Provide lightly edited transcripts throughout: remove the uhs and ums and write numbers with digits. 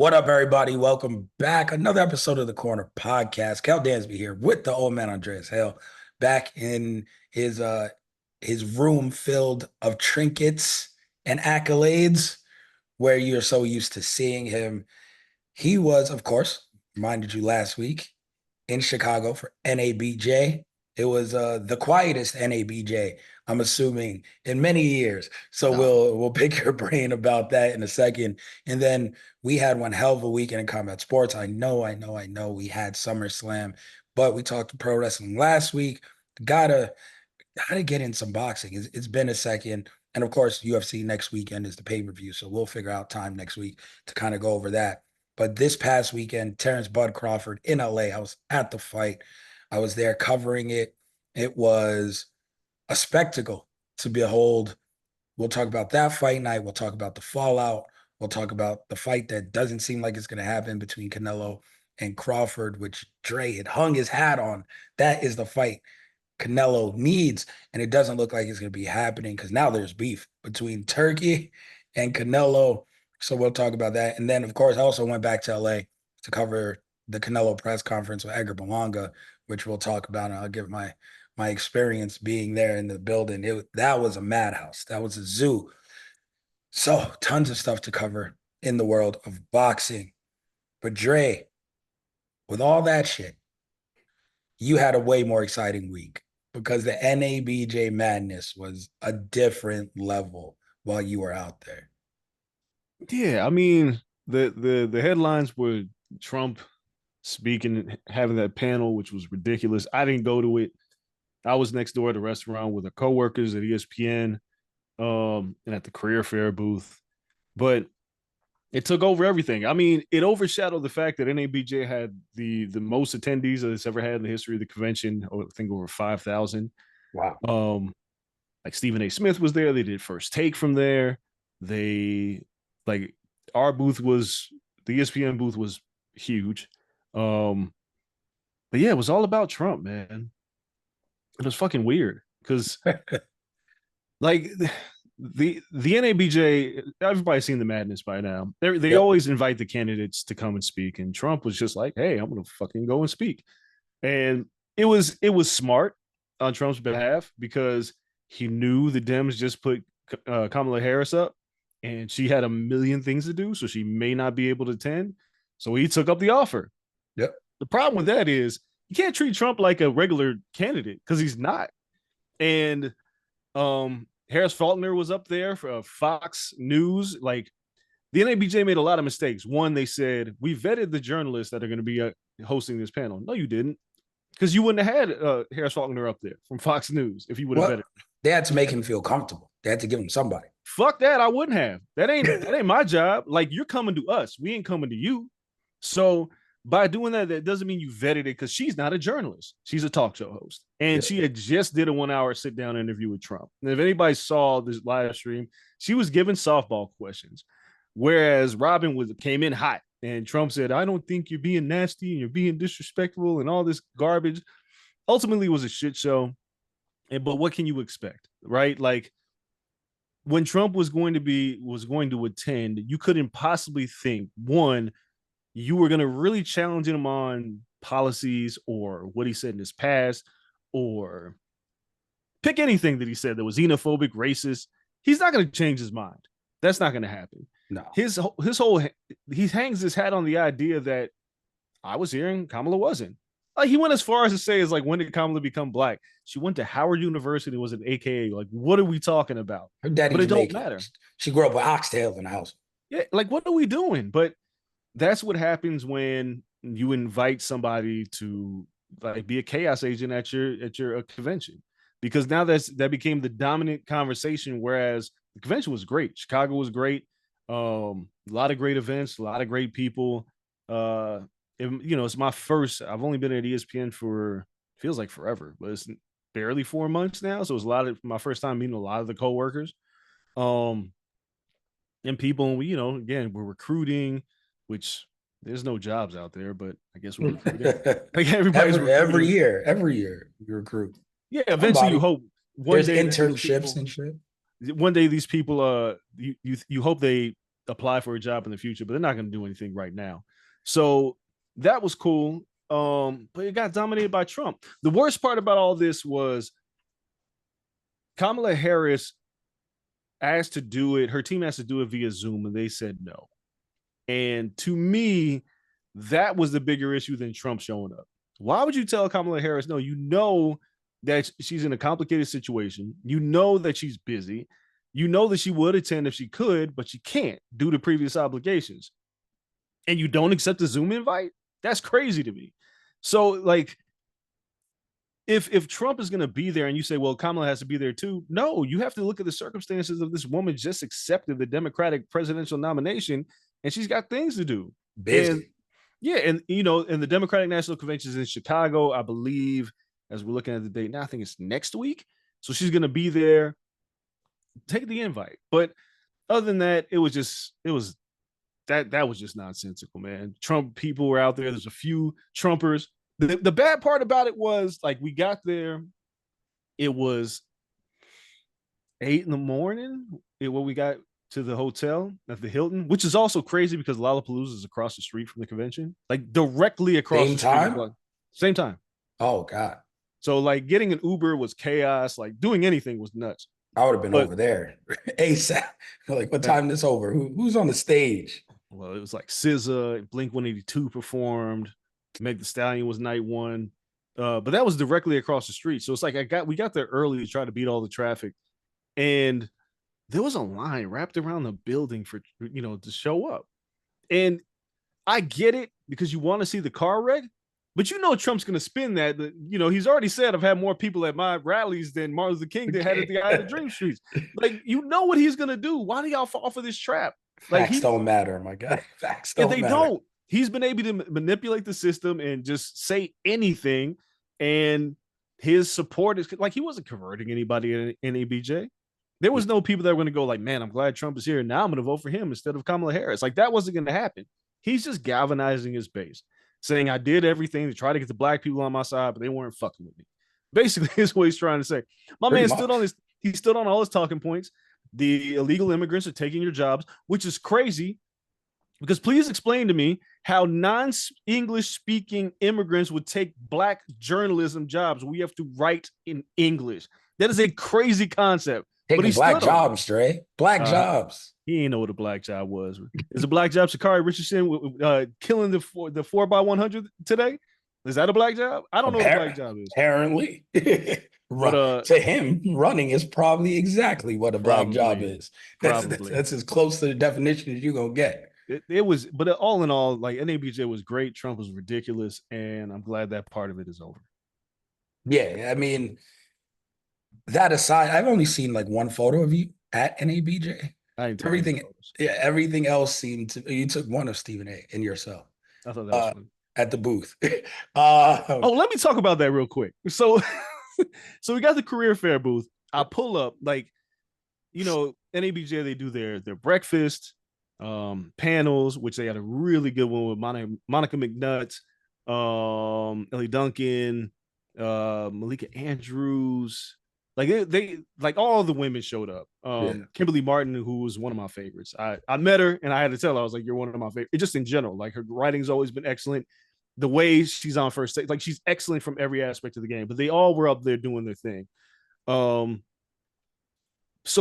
What up, everybody? Welcome back. Another episode of the Corner Podcast. Cal Dansby here with the old man Andreas Hale, back in his room filled of trinkets and accolades, where you're so used to seeing him. He was, of course, reminded you last week in Chicago for NABJ. It was the quietest NABJ, I'm assuming, in many years. So No. we'll pick your brain about that in a second. And then we had one hell of a weekend in combat sports. I know. We had SummerSlam, but we talked pro wrestling last week. Gotta get in some boxing. It's been a second. And of course, UFC next weekend is the pay-per-view. So we'll figure out time next week to kind of go over that. But this past weekend, Terrence Bud Crawford in LA, I was at the fight. I was there covering it. It was a spectacle to behold. We'll talk about that fight night. We'll talk about the fallout. We'll talk about the fight that doesn't seem like it's going to happen between Canelo and Crawford, which Dre had hung his hat on. That is the fight Canelo needs, and it doesn't look like it's going to be happening because now there's beef between Turkey and Canelo. So we'll talk about that. And then, of course, I also went back to LA to cover the Canelo press conference with Edgar Berlanga, which we'll talk about. And I'll give my experience being there in the building. That was a madhouse. That was a zoo. So tons of stuff to cover in the world of boxing. But Dre, with all that shit, you had a way more exciting week because the NABJ madness was a different level while you were out there. Yeah, I mean the headlines were Trump speaking, having that panel, which was ridiculous. I didn't go to it. I was next door at the restaurant with the coworkers at ESPN, and at the career fair booth. But it took over everything. I mean, it overshadowed the fact that NABJ had the most attendees that it's ever had in the history of the convention. I think over 5,000. Wow. Like Stephen A. Smith was there. They did First Take from there. They like our booth was the ESPN booth was huge. But yeah, it was all about Trump, man. It was fucking weird because like the NABJ, everybody's seen the madness by now. They Yep. always invite the candidates to come and speak, and Trump was just like, "Hey, I'm gonna fucking go and speak," and it was smart on Trump's behalf because he knew the Dems just put Kamala Harris up, and she had a million things to do, so she may not be able to attend. So he took up the offer. Yep. The problem with that is you can't treat Trump like a regular candidate because he's not. And Harris Faulkner was up there for Fox News. Like the NABJ made a lot of mistakes. One, they said we vetted the journalists that are going to be hosting this panel. No, you didn't, because you wouldn't have had Harris Faulkner up there from Fox News if you would have Well, vetted. they had to make him feel comfortable. They had to give him somebody. Fuck that, I wouldn't have. That ain't my job. Like you're coming to us, we ain't coming to you. So by doing that, that doesn't mean you vetted it because she's not a journalist. She's a talk show host. And Yeah. she had just did a 1 hour sit down interview with Trump. And if anybody saw this live stream, she was given softball questions. Whereas Robin came in hot and Trump said, I don't think you're being nasty and you're being disrespectful and all this garbage. Ultimately, it was a shit show. But what can you expect? Right? Like when Trump was going to attend, you couldn't possibly think one, you were going to really challenge him on policies or what he said in his past, or pick anything that he said that was xenophobic, racist. He's not going to change his mind. That's not going to happen. No. His whole he hangs his hat on the idea that I was here and Kamala wasn't. He went as far as to say is like, when did Kamala become black? She went to Howard University, was an AKA. Like, what are we talking about? Her daddy But it don't Jamaican. matter. She grew up with oxtails in the house. Yeah, like what are we doing? But that's what happens when you invite somebody to like be a chaos agent at your convention, because now that became the dominant conversation. Whereas the convention was great, Chicago was great, a lot of great events, a lot of great people. It's my first. I've only been at ESPN for feels like forever, but it's barely 4 months now. So it was my first time meeting a lot of the coworkers. And people, and we, again, we're recruiting, which there's no jobs out there, but I guess we're recruiting. Like everybody's every year you recruit. Yeah, eventually Somebody. you hope There's internships and shit. one day these people, you hope they apply for a job in the future, but they're not going to do anything right now. So that was cool. But it got dominated by Trump. The worst part about all this was Kamala Harris asked to do it. Her team asked to do it via Zoom, and they said no. And to me, that was the bigger issue than Trump showing up. Why would you tell Kamala Harris no? You know that she's in a complicated situation. You know that she's busy. You know that she would attend if she could, but she can't due to previous obligations. And you don't accept the Zoom invite? That's crazy to me. So, like, if Trump is going to be there and you say, well, Kamala has to be there too, no, you have to look at the circumstances of this woman just accepted the Democratic presidential nomination and she's got things to do. Busy. And yeah, and and the Democratic National Convention is in Chicago, I believe, as we're looking at the date now, I think it's next week. So she's going to be there. Take the invite. But other than that, that was just nonsensical, man. Trump people were out there. There's a few Trumpers. The bad part about it was, like, we got there. It was 8 in the morning when we got to the hotel at the Hilton, which is also crazy because Lollapalooza is across the street from the convention, like directly across Same the street. time? Same time. Oh, God. So, like, getting an Uber was chaos. Like, doing anything was nuts. I would have been over there ASAP. Like, what time this over? Who's on the stage? Well, it was like SZA, Blink 182 performed. Meg Thee Stallion was night one. But that was directly across the street. So it's like we got there early to try to beat all the traffic. And there was a line wrapped around the building for, to show up. And I get it because you want to see the car wreck, but Trump's going to spin that. He's already said I've had more people at my rallies than Martin Luther King did had at the Island of Dream Streets. Like, what he's going to do. Why do y'all fall for this trap? Like, Facts don't matter, my guy. Facts don't matter. They don't. He's been able to manipulate the system and just say anything. And his support is like, he wasn't converting anybody in NABJ. There was no people that were going to go like, man, I'm glad Trump is here. Now I'm going to vote for him instead of Kamala Harris. Like, that wasn't going to happen. He's just galvanizing his base, saying I did everything to try to get the black people on my side, but they weren't fucking with me. Basically, is what he's trying to say. He stood on all his talking points. The illegal immigrants are taking your jobs, which is crazy. Because please explain to me how non-English speaking immigrants would take black journalism jobs. We have to write in English. That is a crazy concept. Taking black jobs, Dre. Black jobs. He ain't know what a black job was. Is a black job Sha'Carri Richardson killing the 4x100 today? Is that a black job? I don't know what a black job is. Apparently. But, to him, running is probably exactly what a black job is. That's as close to the definition as you're going to get. It was, but all in all, like, NABJ was great. Trump was ridiculous. And I'm glad that part of it is over. Yeah. I mean, that aside, I've only seen like one photo of you at NABJ. Everything else seemed to, you took one of Stephen A. and yourself. I thought that was fun. At the booth. Let me talk about that real quick. So we got the career fair booth. I pull up, like, NABJ, they do their breakfast, panels, which they had a really good one with Monica McNutt, Ellie Duncan, Malika Andrews. Like, they like, all the women showed up. Kimberly Martin, who was one of my favorites. I met her and I had to tell her, I was like, you're one of my favorites. Just in general, like, her writing's always been excellent. The way she's on first take, like, she's excellent from every aspect of the game. But they all were up there doing their thing. So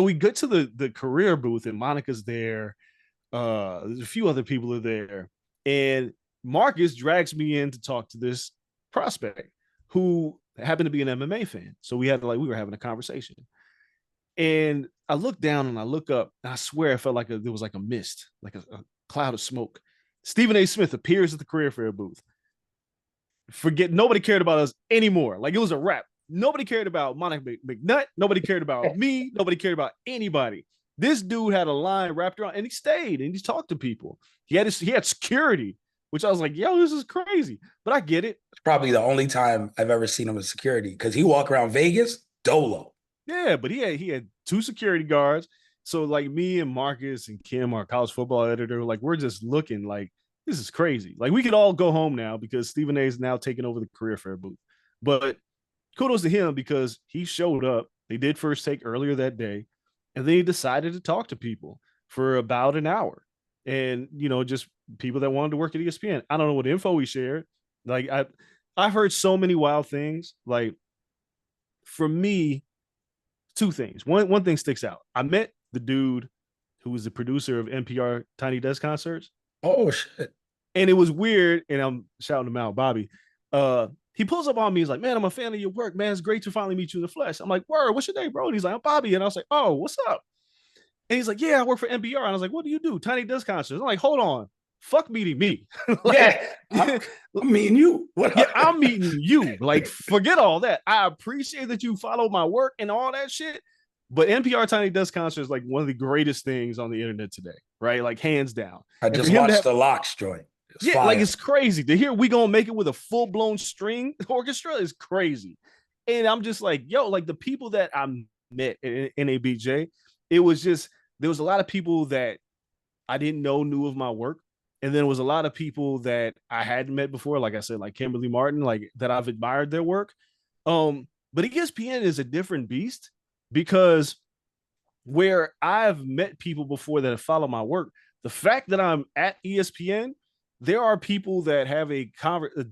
we get to the career booth and Monica's there. There's a few other people are there. And Marcus drags me in to talk to this prospect who happened to be an MMA fan. So we were having a conversation. And I look down and I look up, and I swear I felt like there was like a mist, like a cloud of smoke. Stephen A. Smith appears at the career fair booth. Nobody cared about us anymore. Like, it was a wrap. Nobody cared about Monica McNutt. Nobody cared about me. Nobody cared about anybody. This dude had a line wrapped around, and he stayed and he talked to people. He had security, which I was like, yo, this is crazy. But I get it. It's probably the only time I've ever seen him with security, because he walked around Vegas dolo. Yeah, but he had 2 security guards. So, like, me and Marcus and Kim, our college football editor, like, we're just looking like, this is crazy. Like, we could all go home now because Stephen A. is now taking over the career fair booth. But kudos to him because he showed up. They did first take earlier that day, and then he decided to talk to people for about an hour. and just people that wanted to work at ESPN. I don't know what info we shared. Like I've heard so many wild things. Like for me, two things. One thing sticks out. I met the dude who was the producer of NPR Tiny Desk concerts. Oh shit. And it was weird. And I'm shouting him out, Bobby. He pulls up on me. He's like, man, I'm a fan of your work, man. It's great to finally meet you in the flesh. I'm like, word, what's your name, bro? And he's like, I'm Bobby. And I was like, oh, what's up? And he's like, yeah, I work for NPR. And I was like, what do you do? Tiny Desk concerts. I'm like, hold on. Fuck meeting me. Yeah, Like, I'm meeting you. What yeah, up? I'm meeting you. Like, forget all that. I appreciate that you follow my work and all that shit. But NPR Tiny Desk concert is like one of the greatest things on the internet today, right? Like hands down. I And for just him to watched have, the Locks joint. It's yeah, like fire. it's crazy to hear we gonna make it with a full blown string orchestra is crazy. And I'm just like, yo, like the people that I met in NABJ, it was just there was a lot of people that I didn't know knew of my work. And then there was a lot of people that I hadn't met before, like I said, like Kimberly Martin, like that I've admired their work. But ESPN is a different beast because where I've met people before that have followed my work, the fact that I'm at ESPN, there are people that have a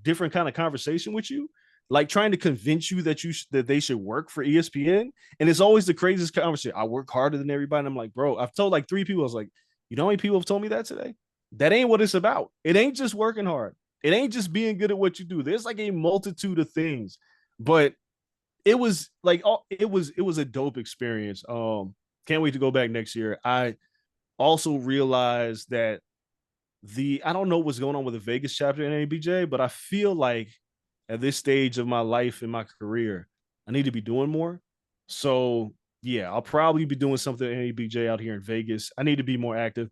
different kind of conversation with you, like trying to convince you that that they should work for ESPN. And it's always the craziest conversation. I work harder than everybody. And I'm like, bro, I've told like 3 people, I was like, you know how many people have told me that today? That ain't what it's about. It ain't just working hard. It ain't just being good at what you do. There's like a multitude of things, but it was like it was a dope experience. Can't wait to go back next year. I also realized that I don't know what's going on with the Vegas chapter in ABJ, but I feel like at this stage of my life and my career, I need to be doing more. So yeah, I'll probably be doing something in ABJ out here in Vegas. I need to be more active.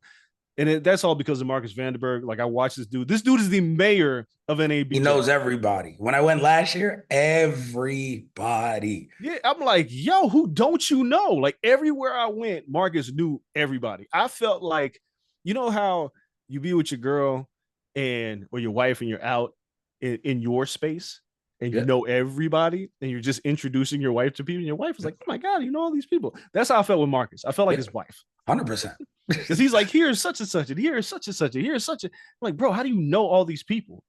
And that's all because of Marcus Vanderberg. Like I watched this dude. This dude is the mayor of He NABJ. knows everybody. When I went last year, everybody. Yeah, I'm like, yo, who don't you know? Like everywhere I went, Marcus knew everybody. I felt like, you know how you be with your girl and or your wife and you're out in your space and you Yeah, know everybody and you're just introducing your wife to people and your wife is like, oh my God, you know all these people. That's how I felt with Marcus. I felt like yeah, his wife. 100%. Because he's like, here's such and such, and here's such and such, and here's such a. I'm like, bro, how do you know all these people?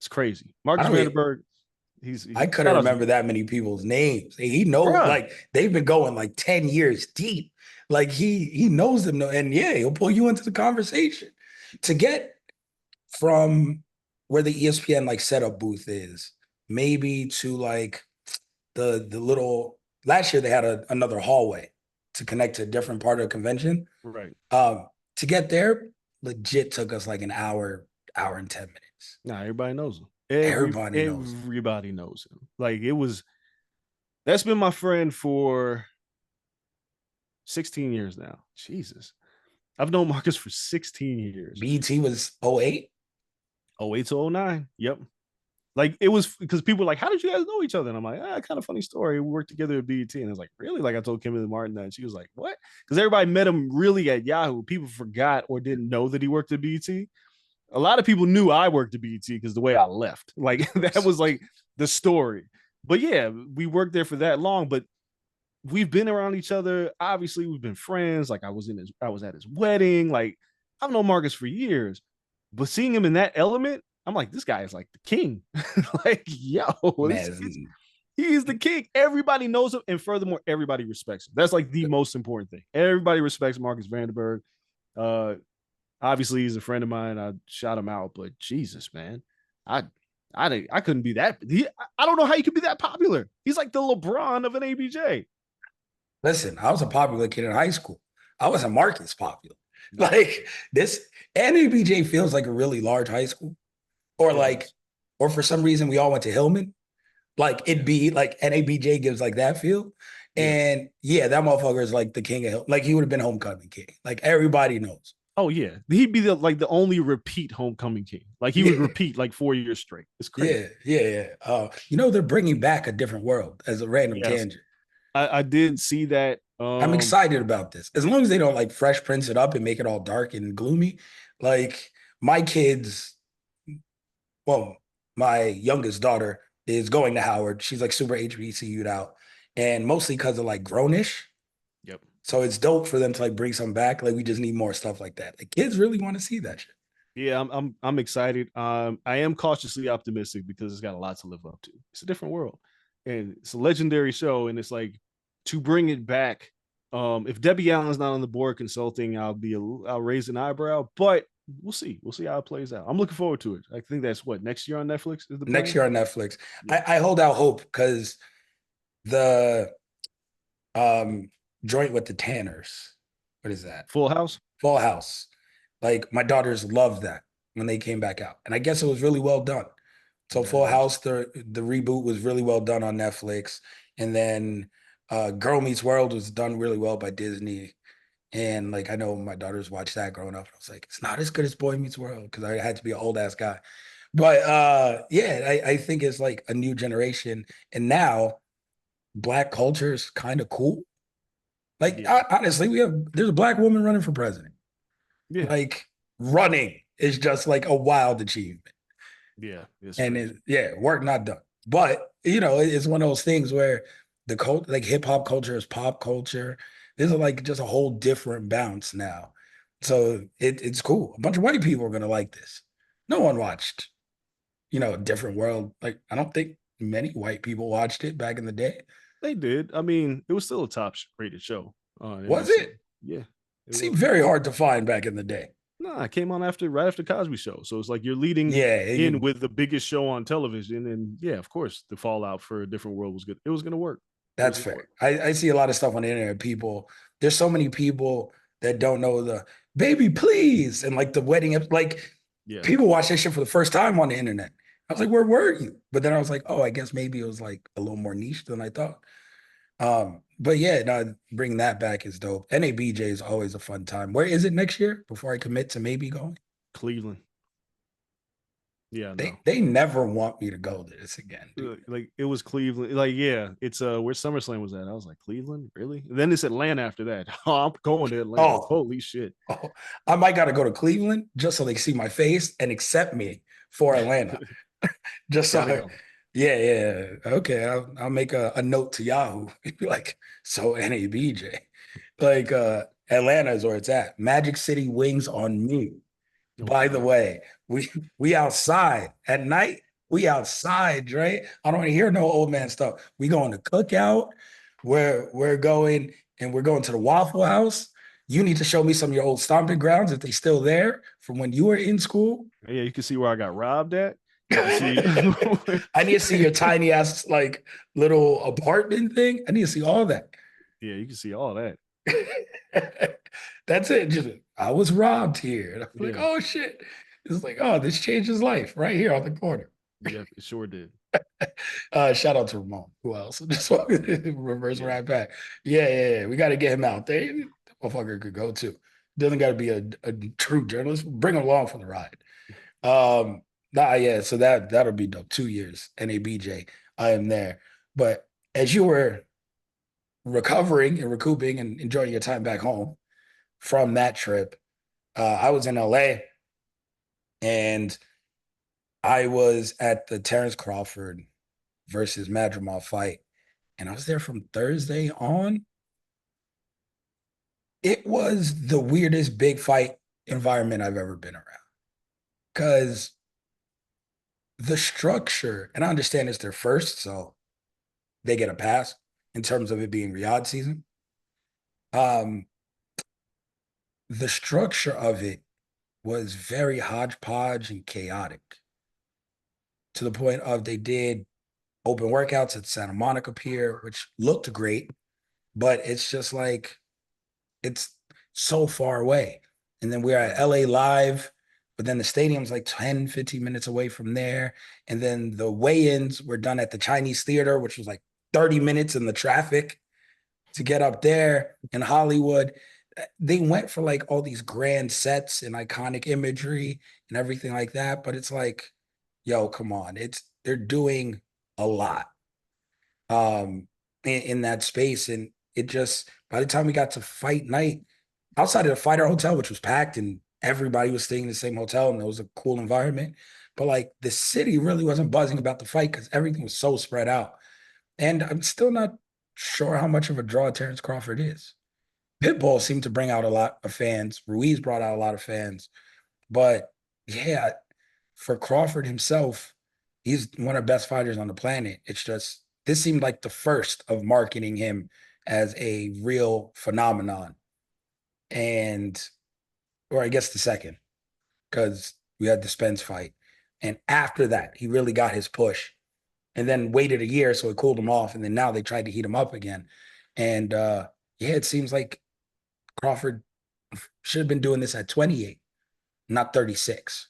It's crazy. I Marcus don't. Vanderberg, I couldn't shout out to remember that many people's names. He knows, bruh. like they've been going like 10 years deep. Like he knows them, and yeah, he'll pull you into the conversation. To get from where the ESPN like setup booth is, maybe to like the little last year they had another hallway to connect to a different part of the convention. Right. To get there, legit took us like an hour and 10 minutes. Nah, everybody knows him. Everybody knows. Everybody knows him. Like it was. That's been my friend for 16 years now. Jesus, I've known Marcus for 16 years. BT was 08. Oh eight to 09. Yep. Like it was because people were like, how did you guys know each other? And I'm like, kind of funny story. We worked together at BET. And I was like, really? Like I told Kimberly Martin that. And she was like, what? Because everybody met him really at Yahoo. People forgot or didn't know that he worked at BET. A lot of people knew I worked at BET because the way I left. Like that was like the story. But yeah, we worked there for that long. But we've been around each other. Obviously, we've been friends. Like I was at his wedding. Like I've known Marcus for years. But seeing him in that element, I'm like, this guy is like the king. Like, yo, Man, he's the king. Everybody knows him. And furthermore, everybody respects him. That's like the most important thing. Everybody respects Marcus Vanderberg. Uh, obviously, he's a friend of mine. I shout him out, but Jesus, man, I couldn't be that. I don't know how you could be that popular. He's like the LeBron of an ABJ. listen, I was a popular kid in high school. I wasn't Marcus popular. Like this, NABJ feels like a really large high school, or It like, does. or for some reason we all went to Hillman. Like it'd be like NABJ gives like that feel. Yeah. And yeah, that motherfucker is like the king of Hill. Like he would have been homecoming king. Like everybody knows. Oh yeah, he'd be the only repeat homecoming king. Like he would Yeah, repeat like 4 years straight. It's yeah, crazy. yeah, yeah. They're bringing back a different world as a random Yes, tangent. I did see that. I'm excited about this. As long as they don't like Fresh Prince it up and make it all dark and gloomy. Like my kids, well, my youngest daughter is going to Howard. She's like super HBCU'd out. And mostly because of like Grownish. Yep. So it's dope for them to like bring some back. Like we just need more stuff like that. Like kids really want to see that shit. Yeah, I'm excited. I am cautiously optimistic because it's got a lot to live up to. It's a different world, and it's a legendary show. And it's like to bring it back. If Debbie Allen's not on the board consulting, I'll raise an eyebrow. But we'll see. We'll see how it plays out. I'm looking forward to it. I think that's what next year on Netflix is the Next plan. year on Netflix. Yeah, I hold out hope because the um joint with the Tanners. What is that? Full House. Full House. Like my daughters loved that when they came back out. And I guess it was really well done. So Yeah, Full it was. House, the reboot was really well done on Netflix. And then Girl Meets World was done really well by Disney. And like I know my daughters watched that growing up. I was like, it's not as good as Boy Meets World because I had to be an old ass guy. But yeah, I think it's like a new generation. And now black culture is kind of cool. Like Yeah, honestly, there's a black woman running for president. yeah, Like running is just like a wild achievement. yeah. It's And crazy. yeah, work not done. But it's one of those things where the cult like hip hop culture is pop culture. There's like just a whole different bounce now. So it's cool. A bunch of white people are gonna like this. No one watched, Different World. Like I don't think many white people watched it back in the day. They did. I mean, it was still a top rated show on Was NBC. it? Yeah, it It seemed was. very hard to find back in the day. No, it came on right after Cosby Show. So it's like you're leading Yeah, in with the biggest show on television, and yeah, of course, the fallout for A Different World was good. It was going to work. It was that's going to fair. work. I see a lot of stuff on the internet. There's so many people that don't know the baby, please, and like the wedding. Like Yeah, people watch that shit for the first time on the internet. I was like, where were you? But then I was like, oh, I guess maybe it was like a little more niche than I thought. But yeah, no, bringing that back is dope. NABJ is always a fun time. Where is it next year before I commit to maybe going? Cleveland. Yeah, They no. they never want me to go to this again, dude. Like it was Cleveland. Like yeah, it's where SummerSlam was at. I was like Cleveland, really? And then it's Atlanta after that. Oh, I'm going to Atlanta. Oh, Holy shit! oh, I might got to go to Cleveland just so they see my face and accept me for Atlanta. Just so, Gotta go. yeah, yeah. Okay, I'll make a note to Yahoo. Be like, so NABJ, like Atlanta is where it's at. Magic City wings on me. By the Okay. way, we outside at night. We outside, Dre. I don't want to hear no old man stuff. We going to cookout. We're going and we're going to the Waffle House. You need to show me some of your old stomping grounds if they still there from when you were in school. Yeah, you can see where I got robbed at. You can see. I need to see your tiny ass like little apartment thing. I need to see all that. Yeah, you can see all that. That's it. Just I was robbed here. And I'm like, Yeah. oh shit. It's like, oh, this changed his life right here on the corner. Yeah, it sure did. Shout out to Ramon. Who else? Just reverse Yeah. right back. Yeah, yeah, yeah. We got to get him out there. That motherfucker could go too. Doesn't got to be a true journalist. Bring him along for the ride. Nah, yeah. So that'll be dope. 2 years. NABJ. I am there. But as you were recovering and recouping and enjoying your time back home from that trip, I was in LA and I was at the Terrence Crawford versus Madrimal fight, and I was there from Thursday on. It was the weirdest big fight environment I've ever been around because the structure, and I understand it's their first, so they get a pass in terms of it being Riyadh season. Um, the structure of it was very hodgepodge and chaotic to the point of they did open workouts at Santa Monica Pier, which looked great, but it's just like it's so far away. And then we're at Right. LA Live, but then the stadium's like 10, 15 minutes away from there. And then the weigh-ins were done at the Chinese Theater, which was like 30 minutes in the traffic to get up there in Hollywood. They went for like all these grand sets and iconic imagery and everything like that. But it's like, yo, come on. They're doing a lot in that space. And it just by the time we got to fight night, outside of the fighter hotel, which was packed and everybody was staying in the same hotel and it was a cool environment. But like the city really wasn't buzzing about the fight because everything was so spread out. And I'm still not sure how much of a draw Terrence Crawford is. Pitbull seemed to bring out a lot of fans. Ruiz brought out a lot of fans. But yeah, for Crawford himself, he's one of the best fighters on the planet. It's just this seemed like the first of marketing him as a real phenomenon. And or I guess the second, because we had the Spence fight. And after that, he really got his push and then waited a year so it cooled him off. And then now they tried to heat him up again. And yeah, it seems like Crawford should have been doing this at 28, not 36.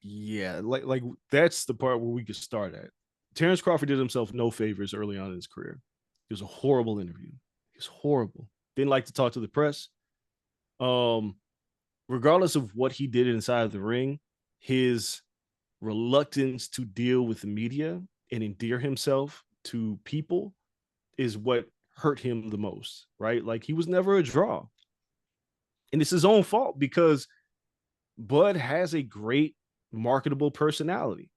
Yeah, like that's the part where we could start at. Terrence Crawford did himself no favors early on in his career. It was a horrible interview. It was horrible. Didn't like to talk to the press. Um, Regardless of what he did inside of the ring, his reluctance to deal with the media and endear himself to people is what hurt him the most, right? Like he was never a draw. And it's his own fault because Bud has a great marketable personality.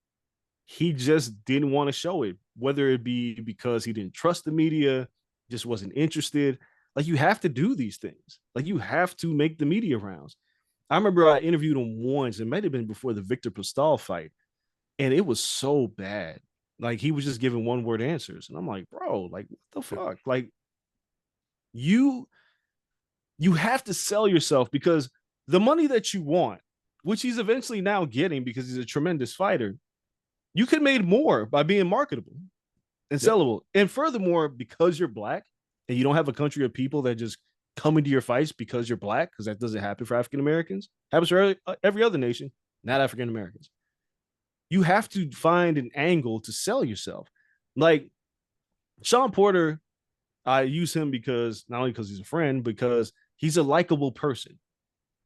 He just didn't want to show it, whether it be because he didn't trust the media, just wasn't interested. Like you have to do these things. Like you have to make the media rounds. I remember I interviewed him once. It might have been before the Victor Postal fight, and it was so bad. Like he was just giving one word answers, and I'm like, bro, like what the fuck? Like you you have to sell yourself because the money that you want, which he's eventually now getting because he's a tremendous fighter, you could make more by being marketable and sellable. And furthermore, because you're black and you don't have a country of people that just come into your fights because you're black, because that doesn't happen for African Americans, happens for every other nation, not African Americans. You have to find an angle to sell yourself. Like Sean Porter, I use him because not only because he's a friend, because he's a likable person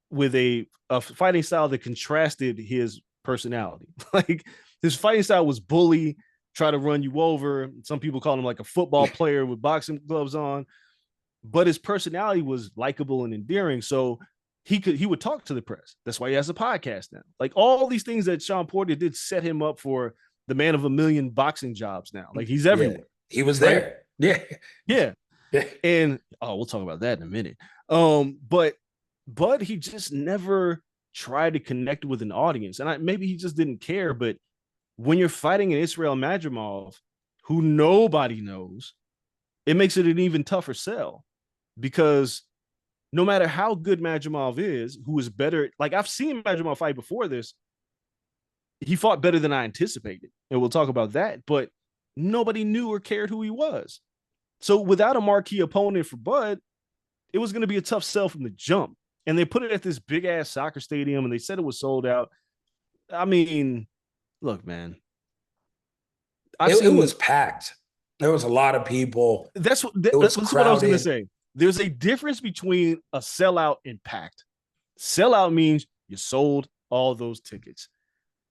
with a fighting style that contrasted his personality. Like his fighting style was bully, try to run you over. Some people call him like a football player with boxing gloves on, but his personality was likable and endearing. So he would talk to the press. That's why he has a podcast now. Like all these things that Sean Porter did set him up for the man of a million boxing jobs now. Like he's everywhere. Yeah, he was right? there. Yeah. Yeah. And we'll talk about that in a minute. But he just never tried to connect with an audience. And maybe he just didn't care. But when you're fighting an Israel Madrimov, who nobody knows, it makes it an even tougher sell because no matter how good Madrimov is, who is better, like I've seen Madrimov fight before this, he fought better than I anticipated. And we'll talk about that. But nobody knew or cared who he was. So without a marquee opponent for Bud, it was going to be a tough sell from the jump. And they put it at this big ass soccer stadium and they said it was sold out. I mean, look, man. It was packed. There was a lot of people. That's what it was what I was going to say. There's a difference between a sellout and packed. Sellout means you sold all those tickets.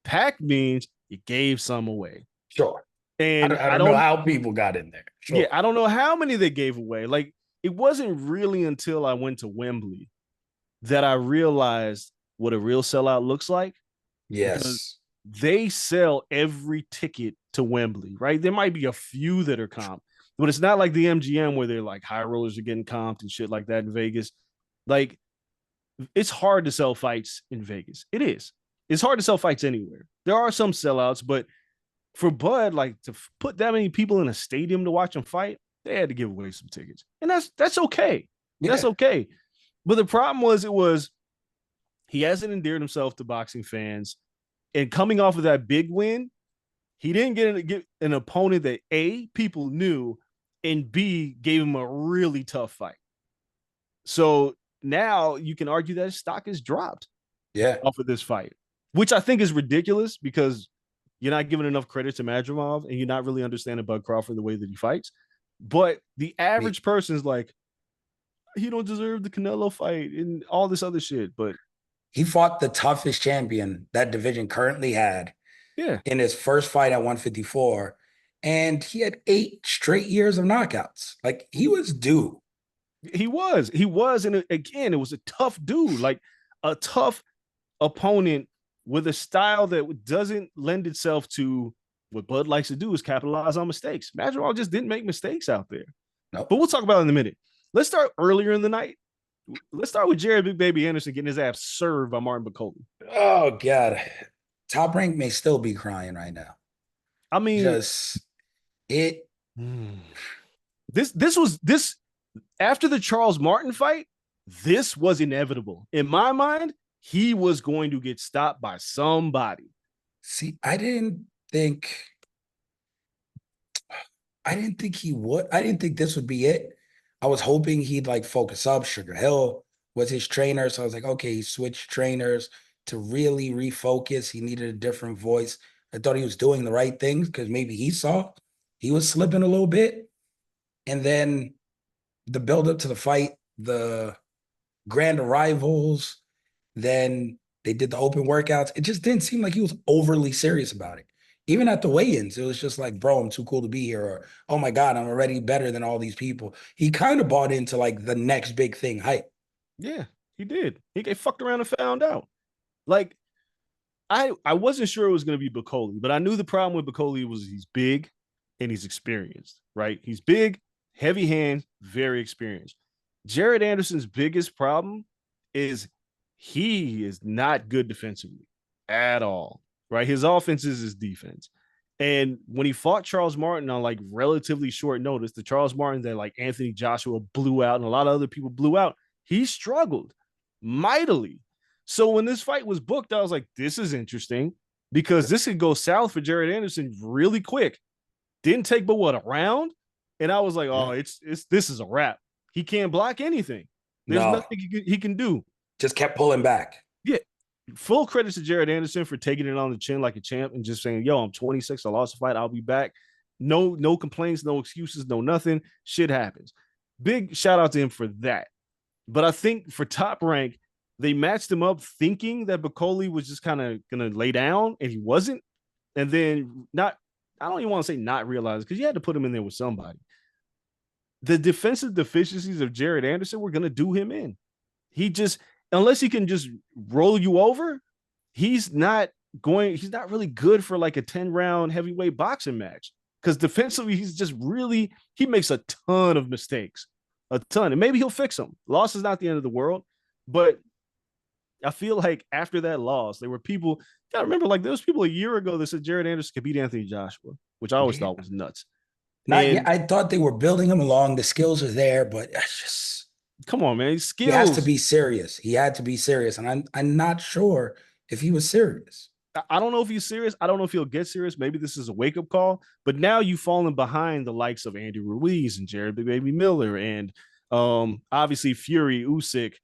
Packed means you gave some away. Sure. And I don't know how people got in there. Sure. Yeah, I don't know how many they gave away. Like it wasn't really until I went to Wembley that I realized what a real sellout looks like. Yes. They sell every ticket to Wembley, right? There might be a few that are comped, but it's not like the MGM where they're like high rollers are getting comped and shit like that in Vegas. Like it's hard to sell fights in Vegas. It is. It's hard to sell fights anywhere. There are some sellouts, but for Bud, like to put that many people in a stadium to watch him fight, they had to give away some tickets. And that's okay. Yeah. That's okay. But the problem was he hasn't endeared himself to boxing fans. And coming off of that big win, he didn't get an opponent that A, people knew, and B, gave him a really tough fight. So now you can argue that his stock has dropped off of this fight, which I think is ridiculous because you're not giving enough credit to Madrimov and you're not really understanding Bud Crawford the way that he fights. But the average person is like, he don't deserve the Canelo fight and all this other shit. But he fought the toughest champion that division currently had in his first fight at 154. And he had 8 straight years of knockouts. Like he was due. He was. And again, it was a tough dude, like a tough opponent with a style that doesn't lend itself to what Bud likes to do is capitalize on mistakes. Madrimov just didn't make mistakes out there. Nope. But we'll talk about it in a minute. Let's start earlier in the night Let's start with Jared Big Baby Anderson getting his ass served by Martin Bacoli. Oh God. Top Rank may still be crying right now. I mean, Just it. this after the Charles Martin fight, this was inevitable. In my mind, he was going to get stopped by somebody. See, I didn't think he would. I didn't think this would be it. I was hoping he'd like focus up. Sugar Hill was his trainer. So I was like, okay, he switched trainers to really refocus. He needed a different voice. I thought he was doing the right things because maybe he saw he was slipping a little bit. And then the build up to the fight, the grand arrivals, then they did the open workouts. It just didn't seem like he was overly serious about it. Even at the weigh-ins, it was just like, bro, I'm too cool to be here, or oh my God, I'm already better than all these people. He kind of bought into like the next big thing hype. Yeah, he did. He get fucked around and found out. Like I wasn't sure it was going to be Bacoli, but I knew the problem with Bacoli was he's big and he's experienced, right? He's big, heavy hands, very experienced. Jared Anderson's biggest problem is he is not good defensively at all, right? His offense is his defense. And when he fought Charles Martin on like relatively short notice, the Charles Martin that like Anthony Joshua blew out and a lot of other people blew out, he struggled mightily. So when this fight was booked, I was like, this is interesting because this could go south for Jared Anderson really quick. Didn't take but what, a round? And I was like, oh, Yeah. it's this is a wrap. He can't block anything. There's No, nothing he can do. just kept pulling back. Yeah. Full credit to Jared Anderson for taking it on the chin like a champ and just saying, yo, I'm 26. I lost the fight. I'll be back. No complaints, no excuses, no nothing. Shit happens. Big shout out to him for that. But I think for Top Rank, they matched him up thinking that Bacoli was just kind of going to lay down, and he wasn't. And then I don't even want to say not realize because you had to put him in there with somebody. The defensive deficiencies of Jared Anderson were going to do him in. He just, unless he can just roll you over, he's not really good for like a 10-round heavyweight boxing match. Because defensively, he makes a ton of mistakes. A ton. And maybe he'll fix them. Loss is not the end of the world. But I feel like after that loss, there were people, gotta remember, like there was people a year ago that said Jared Anderson could beat Anthony Joshua, which I always Yeah. thought was nuts. Not yet. And I thought they were building him along. The skills are there, but it's just come on, man, he has to skills. be serious. He had to be serious, and I'm not sure if he was serious. I don't know if he's serious. I don't know if he'll get serious. Maybe this is a wake up call. But now you've fallen behind the likes of Andy Ruiz and Jared the Baby Miller and obviously Fury, Usyk,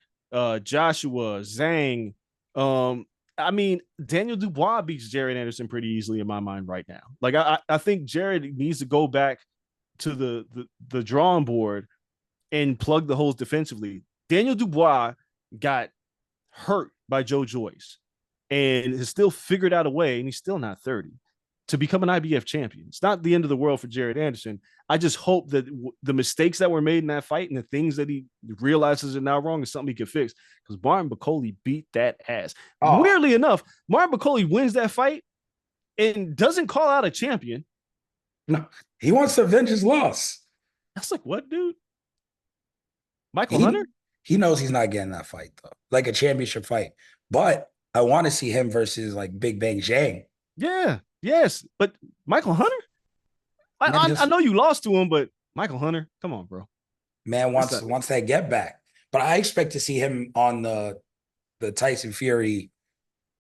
Joshua, Zhang. I mean, Daniel Dubois beats Jared Anderson pretty easily in my mind right now. Like I think Jared needs to go back to the drawing board and plug the holes defensively. Daniel Dubois got hurt by Joe Joyce and has still figured out a way, and he's still not 30, to become an IBF champion. It's not the end of the world for Jared Anderson. I just hope that the mistakes that were made in that fight and the things that he realizes are now wrong is something he can fix, because Martin Bacoli beat that ass. Oh, Weirdly enough, Martin Bacoli wins that fight and doesn't call out a champion. no, he wants to avenge his loss. That's like, what, dude? Michael He Hunter? he knows he's not getting that fight though, like a championship fight. But I want to see him versus like Big Bang Zhang. Yeah, yes. But Michael Hunter? Man, I just know you lost to him, but Michael Hunter, come on, bro. man That's wants that get back. But I expect to see him on the Tyson Fury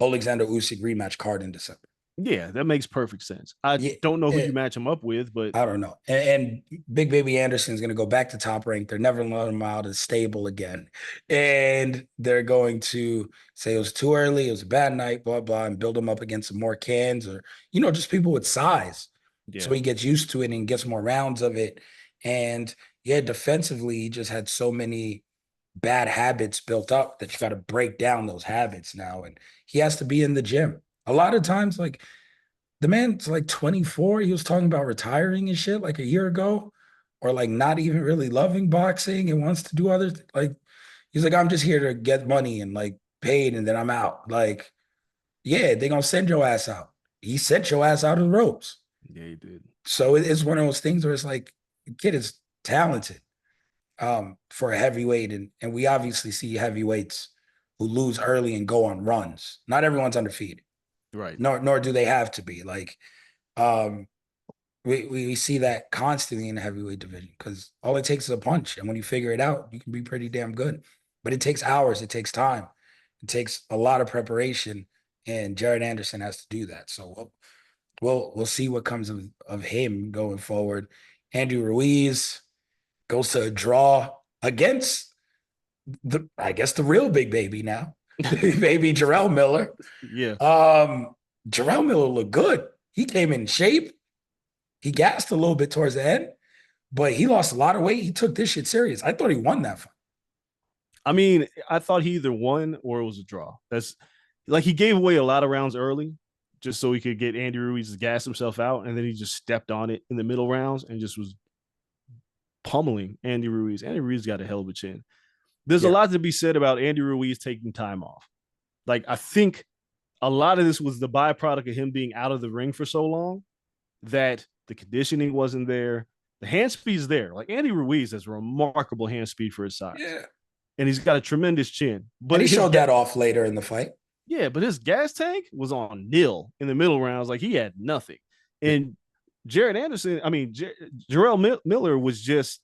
Alexander Usyk rematch card in December. Yeah, that makes perfect sense. I Yeah, don't know who you match him up with, but I don't know. And Big Baby Anderson's going to go back to Top Rank. They're never letting him out of stable again. And they're going to say it was too early, it was a bad night, blah, blah, and build him up against some more cans or, just people with size. yeah, So he gets used to it and gets more rounds of it. And yeah, defensively, he just had so many bad habits built up that you got to break down those habits now. And he has to be in the gym. A lot of times, like, the man's like 24. He was talking about retiring and shit like a year ago, or like not even really loving boxing and wants to do other like he's like, I'm just here to get money and like paid and then I'm out. Like, yeah, they gonna send your ass out. He sent your ass out of the ropes. yeah, he did. So it's one of those things where it's like the kid is talented. for a heavyweight, and we obviously see heavyweights who lose early and go on runs. Not everyone's undefeated, Right. nor do they have to be. Like um, we see that constantly in the heavyweight division because all it takes is a punch, and when you figure it out, you can be pretty damn good. But it takes hours, it takes time, it takes a lot of preparation, and Jared Anderson has to do that. So we'll see what comes of him going forward. Andy Ruiz goes to a draw against I guess the real big baby now, baby Jarrell Miller. Yeah. Jarrell Miller looked good. He came in shape. He gassed a little bit towards the end, but he lost a lot of weight. He took this shit serious. I thought he won that fight. I mean, I thought he either won or it was a draw. That's like he gave away a lot of rounds early just so he could get Andy Ruiz to gas himself out. And then he just stepped on it in the middle rounds and just was pummeling Andy Ruiz. Andy Ruiz got a hell of a chin. There's a Yeah. lot to be said about Andy Ruiz taking time off. Like, I think a lot of this was the byproduct of him being out of the ring for so long that the conditioning wasn't there. The hand speed's there. Like, Andy Ruiz has remarkable hand speed for his size. Yeah. And he's got a tremendous chin. But And he showed that off later in the fight. Yeah, but his gas tank was on nil in the middle rounds. Like, he had nothing. And Jared Anderson, I mean, Jarrell Miller was just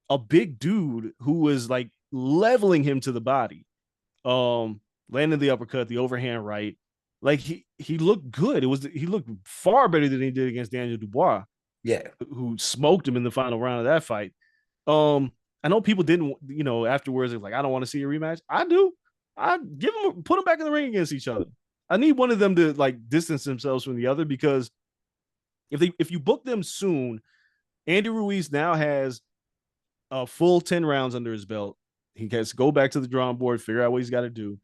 a big dude who was like leveling him to the body. Landing the uppercut, the overhand right. Like he looked good. He looked far better than he did against Daniel Dubois. Yeah. Who smoked him in the final round of that fight. I know people didn't, afterwards, it's like, I don't want to see a rematch. I do. I put them back in the ring against each other. I need one of them to like distance themselves from the other because if you book them soon, Andy Ruiz now has a full 10 rounds under his belt. He has to go back to the drawing board, figure out what he's got to do.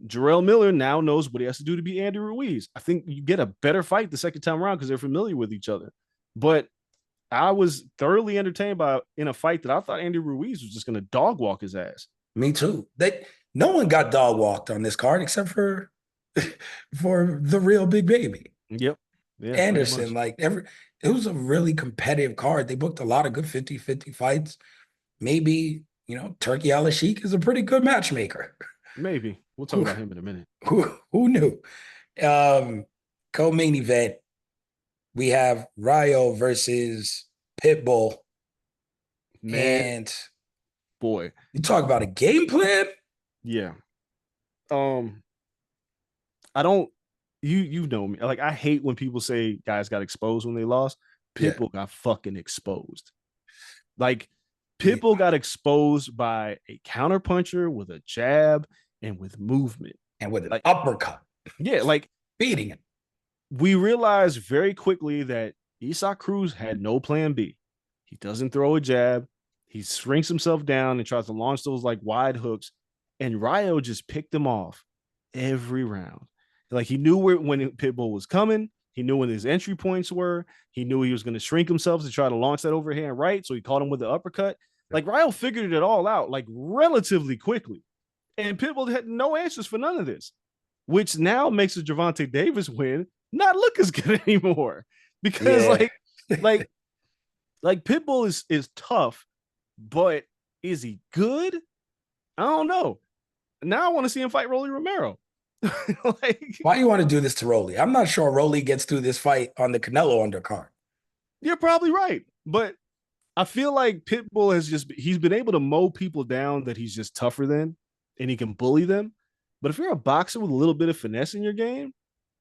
Jarrell Miller now knows what he has to do to beat Andy Ruiz. I think you get a better fight the second time around because they're familiar with each other. But I was thoroughly entertained in a fight that I thought Andy Ruiz was just going to dog walk his ass. Me too. No one got dog walked on this card except for the real big baby. Yep. Yeah, Anderson. It was a really competitive card. They booked a lot of good 50-50 fights. Maybe, Turkey Al-Sheikh is a pretty good matchmaker. Maybe. We'll talk about him in a minute. Who knew? Co-main event, we have Rayo versus Pitbull. Man, and boy, you talk about a game plan? Yeah. I don't. You know me. Like, I hate when people say guys got exposed when they lost. Pitbull got fucking exposed. Like, Pitbull got exposed by a counterpuncher with a jab and with movement. And with an uppercut. Yeah, like beating it. We realized very quickly that Isaac Cruz had no plan B. He doesn't throw a jab. He shrinks himself down and tries to launch those like wide hooks. And Rayo just picked him off every round. Like, he knew when Pitbull was coming. He knew when his entry points were. He knew he was going to shrink himself to try to launch that overhand right. So he caught him with the uppercut. Like, Rayo figured it all out, like, relatively quickly. And Pitbull had no answers for none of this, which now makes the Gervonta Davis win not look as good anymore. Because like Pitbull is tough, but is he good? I don't know. Now I want to see him fight Rolly Romero. Why do you want to do this to Rolly? I'm not sure Rolly gets through this fight on the Canelo undercard. You're probably right. But I feel like Pitbull he's been able to mow people down that he's just tougher than, and he can bully them. But if you're a boxer with a little bit of finesse in your game,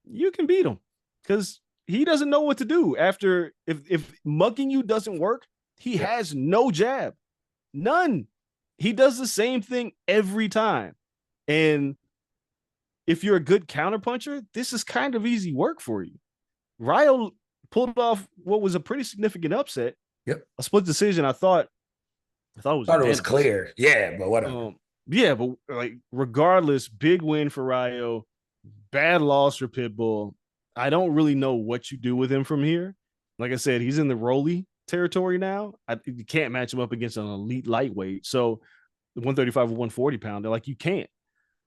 you can beat him because he doesn't know what to do after if mugging you doesn't work. He has no jab, none. He does the same thing every time. And if you're a good counterpuncher, this is kind of easy work for you. Rayo pulled off what was a pretty significant upset. Yep. A split decision. I thought it was clear. Yeah, but whatever. Yeah, but like, regardless, big win for Rayo, bad loss for Pitbull. I don't really know what you do with him from here. Like I said, he's in the Rolly territory now. You can't match him up against an elite lightweight. So the 135 or 140 pounder, like, you can't.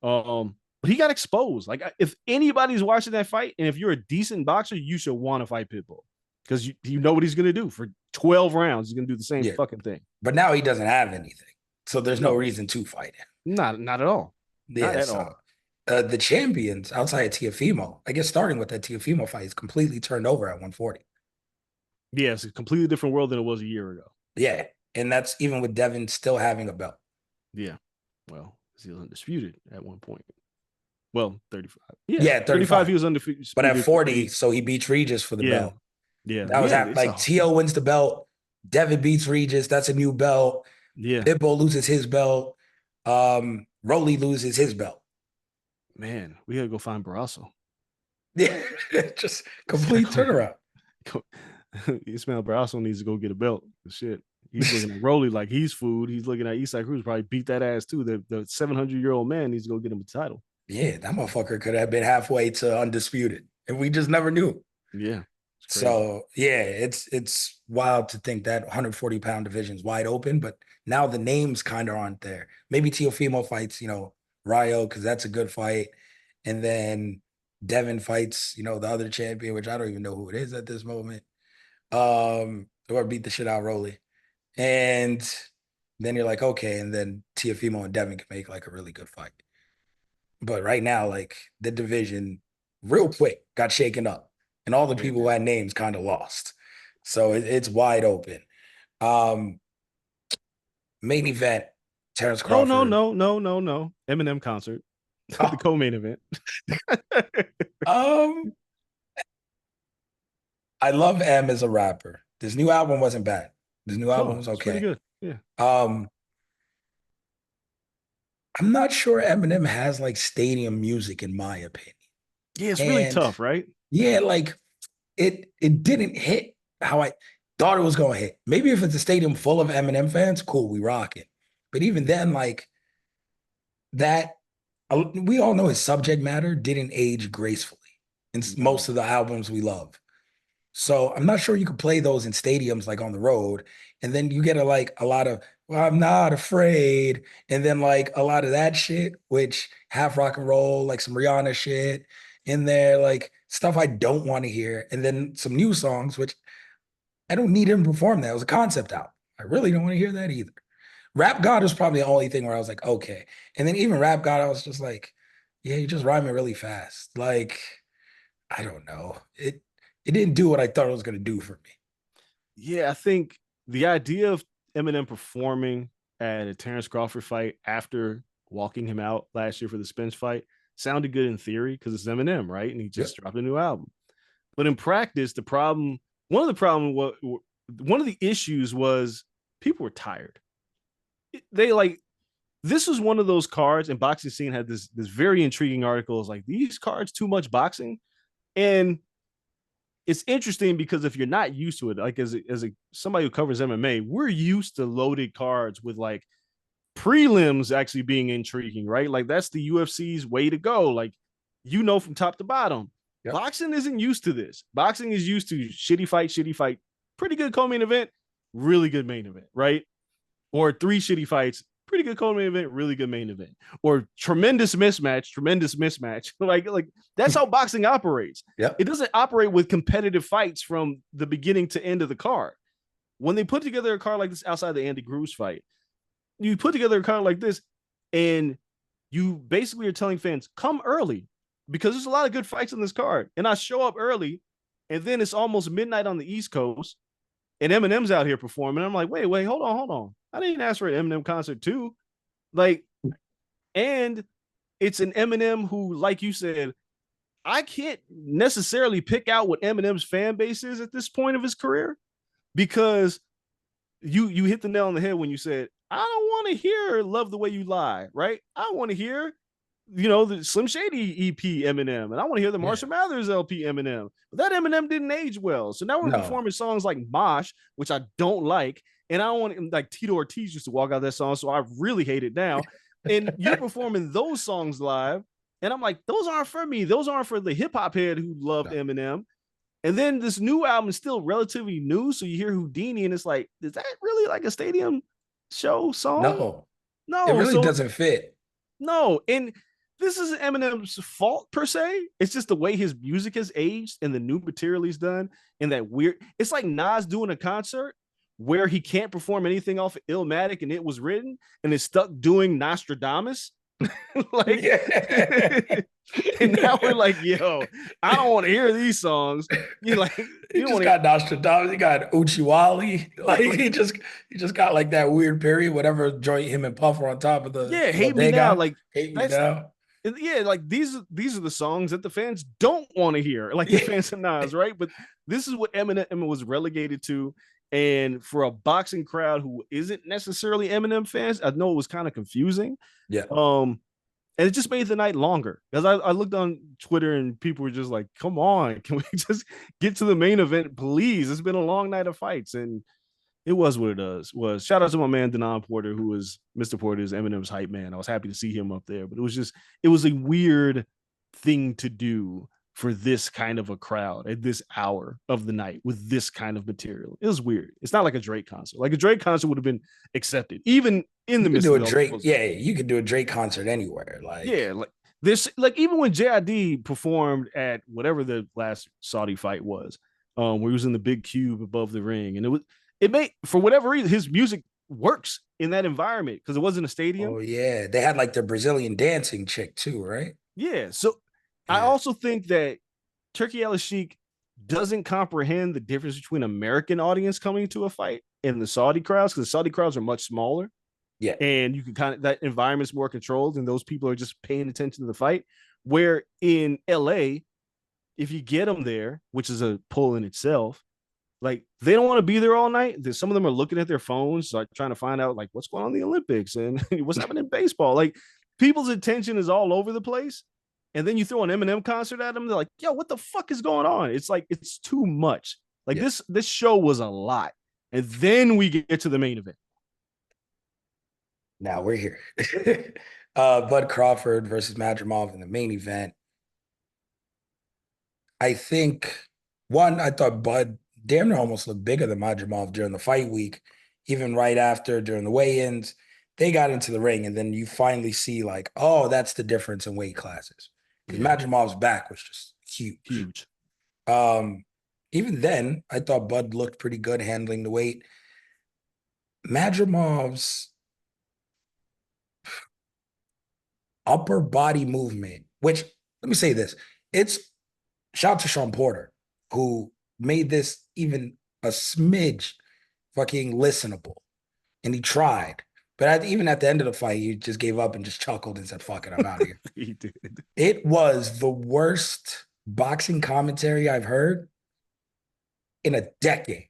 But he got exposed. Like, if anybody's watching that fight, and if you're a decent boxer, you should want to fight Pitbull because you know what he's going to do for 12 rounds. He's going to do the same Yeah. fucking thing. But now he doesn't have anything. So there's no No, reason to fight him. not at all. Not Yeah, at so all. the champions outside of Teofimo, I guess starting with that Teofimo fight is completely turned over at 140. Yeah, it's a completely different world than it was a year ago. Yeah. And that's even with Devin still having a belt. Yeah. Well, he was undisputed at one point. Well, 35. Yeah, Yeah, 35 he 35. was undefeated. But at 40, so he beats Regis for the Yeah. belt. Yeah. That was Yeah. at like Tio wins the belt. Devin beats Regis. That's a new belt. Yeah. Pitbull loses his belt. Rolly loses his belt. Man, we gotta go find Barrasso. Yeah, just complete turnaround. Ismail Barrasso needs to go get a belt. Shit. He's looking at Rolly like he's food. He's looking at Eastside Cruz, probably beat that ass too. The 700-year-old man needs to go get him a title. Yeah, that motherfucker could have been halfway to undisputed, and we just never knew. Yeah. So yeah, it's wild to think that 140-pound division is wide open, but now the names kind of aren't there. Maybe Teofimo fights, Ryo, because that's a good fight, and then Devin fights, the other champion, which I don't even know who it is at this moment. Or beat the shit out of Rolly. And then you're like, okay, and then Teofimo and Devin can make like a really good fight. But right now, like the division real quick got shaken up. And all the people who had names kind of lost. So it's wide open. Main event, Terrence Crawford. No. Eminem concert. The co-main event. I love M as a rapper. This new album wasn't bad. This new album was okay. Pretty good. Yeah. I'm not sure Eminem has like stadium music, in my opinion. Yeah, it's really tough, right? Yeah, like it didn't hit how I thought it was going to hit. Maybe if it's a stadium full of Eminem fans, cool, we rock it. But even then, like that, we all know his subject matter didn't age gracefully in most of the albums we love. So I'm not sure you could play those in stadiums like on the road. And then you get a lot of, well, I'm not afraid. And then like a lot of that shit, which half rock and roll, like some Rihanna shit in there, like stuff I don't want to hear. And then some new songs, which I don't need him to perform that. It was a concept album. I really don't want to hear that either. Rap God was probably the only thing where I was like, okay. And then even Rap God, I was just like, yeah, you just rhyming really fast. Like, I don't know. It didn't do what I thought it was going to do for me. Yeah, I think the idea of Eminem performing at a Terrence Crawford fight after walking him out last year for the Spence fight sounded good in theory because it's Eminem, right? And he just dropped a new album. But in practice, one of the issues was people were tired. This was one of those cards, and Boxing Scene had this very intriguing article. It's like, these cards too much boxing. And it's interesting because if you're not used to it, like as somebody who covers MMA, we're used to loaded cards with like prelims actually being intriguing, right? Like that's the UFC's way to go. Like, from top to bottom. Yep. Boxing isn't used to this. Boxing is used to shitty fight, pretty good co-main event, really good main event, right? Or 3 shitty fights, pretty good co-main event, really good main event, or tremendous mismatch. like that's how boxing operates. Yep. It doesn't operate with competitive fights from the beginning to end of the card. When they put together a card like this outside the Andy Cruz fight, you put together a card like this and you basically are telling fans, come early because there's a lot of good fights in this card. And I show up early and then it's almost midnight on the East Coast and Eminem's out here performing. I'm like, wait, hold on. I didn't ask for an Eminem concert too. Like, and it's an Eminem who, like you said, I can't necessarily pick out what Eminem's fan base is at this point of his career because you hit the nail on the head when you said, I don't want to hear Love the Way You Lie, right? I want to hear, the Slim Shady EP Eminem, and I want to hear the Marshall Mathers LP Eminem. But that Eminem didn't age well. So now we're performing songs like Mosh, which I don't like. And I don't want like Tito Ortiz used to walk out that song, so I really hate it now. And you're performing those songs live. And I'm like, those aren't for me. Those aren't for the hip hop head who loved Eminem. And then this new album is still relatively new. So you hear Houdini and it's like, is that really like a stadium show song? No, it really doesn't fit. No. And this isn't Eminem's fault per se. It's just the way his music has aged and the new material he's done. And that weird, it's like Nas doing a concert where he can't perform anything off of Illmatic and It Was Written and is stuck doing Nostradamus. Like, Yeah. and now we're like, yo, I don't want to hear these songs. You like, He you don't just want to, got Nostradamus. He got Uchiwali. yeah, Like like, he just got like that weird period. Whatever joint him and Puff were on top of the yeah, hate me now. bodega. Like, Hate me that's, now. yeah, like these are the songs that the fans don't want to hear, like the Yeah. fans of Nas, right? But this is what Eminem was relegated to. And for a boxing crowd who isn't necessarily Eminem fans, I know it was kind of confusing. Yeah. And it just made the night longer because I looked on Twitter and people were just like, come on, can we just get to the main event, please? It's been a long night of fights. And it was what it was. Shout out to my man Denon Porter, who was Mr. Porter's Eminem's hype man. I was happy to see him up there, but it was a weird thing to do for this kind of a crowd at this hour of the night with this kind of material. It was weird. It's not like a Drake concert. Like a Drake concert would have been accepted, even in the You could midst do of a those. Drake. Yeah, you could do a Drake concert anywhere. Like, Yeah, like this, like even when JID performed at whatever the last Saudi fight was, where he was in the big cube above the ring, and it made for whatever reason his music works in that environment because it wasn't a stadium. oh yeah, they had like the Brazilian dancing chick too, right? Yeah, so I Yeah. also think that Turkey El Sheik doesn't comprehend the difference between American audience coming to a fight and the Saudi crowds because the Saudi crowds are much smaller Yeah. and you can kind of that environment's more controlled and those people are just paying attention to the fight. Where in LA, if you get them there, which is a pull in itself, like they don't want to be there all night. Some of them are looking at their phones, like trying to find out like what's going on in the Olympics and what's happening in baseball. Like people's attention is all over the place. And then you throw an Eminem concert at them, they're like, yo, what the fuck is going on? It's like it's too much. Like Yeah. this show was a lot. And then we get to the main event. Now we're here. Bud Crawford versus Madrimov in the main event. I think one, I thought Bud damn near almost looked bigger than Madrimov during the fight week, even right after during the weigh-ins. They got into the ring, and then you finally see like, oh, that's the difference in weight classes. Because Yeah. Madrimov's back was just huge. Huge. Even then, I thought Bud looked pretty good handling the weight. Madrimov's upper body movement, which let me say this, it's shout out to Sean Porter, who made this even a smidge fucking listenable. And he tried. But even at the end of the fight, he just gave up and just chuckled and said, fuck it, I'm out of here. He did. It was the worst boxing commentary I've heard in a decade.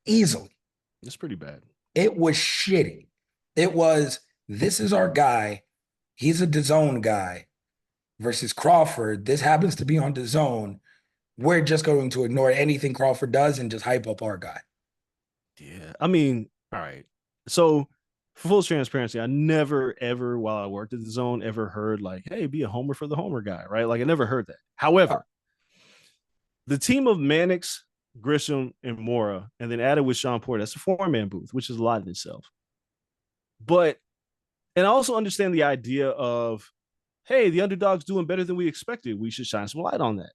Easily. It's pretty bad. It was shitty. It was, this is our guy. He's a DAZN guy versus Crawford. This happens to be on DAZN. We're just going to ignore anything Crawford does and just hype up our guy. Yeah. I mean, all right. So for full transparency, I never ever while I worked at DAZN ever heard like, hey, be a homer for the homer guy, right? Like I never heard that. However, the team of Mannix, Grisham, and Mora, and then added with Sean Porter, that's a four-man booth, which is a lot in itself. But and I also understand the idea of, hey, the underdog's doing better than we expected. We should shine some light on that.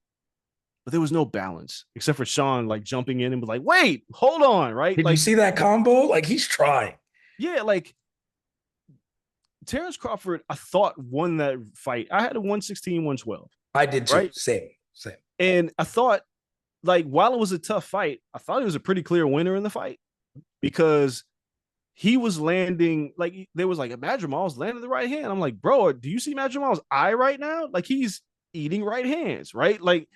But there was no balance except for Sean like jumping in and was like, wait, hold on, right? Did like, you see that combo? Like he's trying. Yeah, like Terrence Crawford, I thought won that fight. I had a 116, 112. I did too. Right? Same. And I thought, like, while it was a tough fight, I thought he was a pretty clear winner in the fight because he was landing, like, there was like, Madrimal's landing the right hand. I'm like, bro, do you see Madrimal's eye right now? Like, he's eating right hands, right? Like,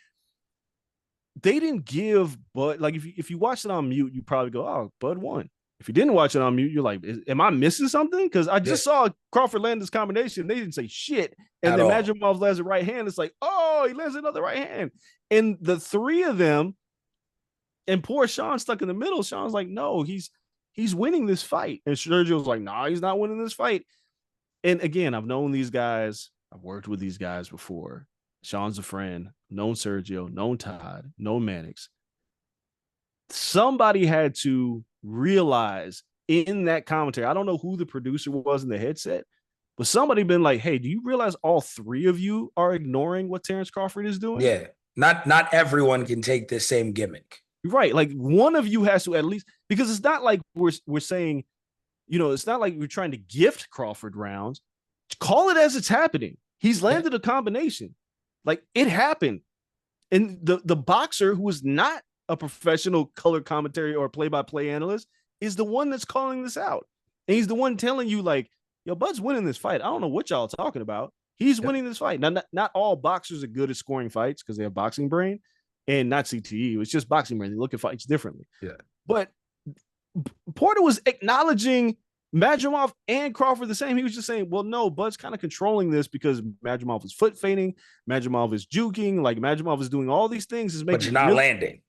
they didn't give Bud, like, if you watched it on mute, you probably go, oh, Bud won. If you didn't watch it on mute, you're like, am I missing something? Because I just saw Crawford land this combination. They didn't say shit. And then Madrimov lands a right hand. It's like, oh, he lands another right hand. And the three of them, and poor Sean stuck in the middle. Sean's like, no, he's winning this fight. And Sergio's like, nah, he's not winning this fight. And again, I've known these guys. I've worked with these guys before. Sean's a friend. Known Sergio, known Todd, known Mannix. Somebody had to realize in that commentary, I don't know who the producer was in the headset, But somebody been like, hey, do you realize all three of you are ignoring what Terrence Crawford is doing? Yeah. Not everyone can take this same gimmick. Right. Like one of you has to at least, because it's not like we're saying, it's not like we're trying to gift Crawford rounds. Call it as it's happening. He's Yeah. landed a combination. Like it happened. And the boxer who is not a professional color commentary or play-by-play analyst is the one that's calling this out. And he's the one telling you, like, yo, Bud's winning this fight. I don't know what y'all are talking about. He's winning this fight. Now, not all boxers are good at scoring fights because they have boxing brain and not CTE. It's just boxing brain. They look at fights differently. Yeah. But Porter was acknowledging Madrimov and Crawford the same. He was just saying, well, no, Bud's kind of controlling this because Madrimov is foot feinting, Madrimov is juking, like Madrimov is doing all these things. Is making but you're not landing.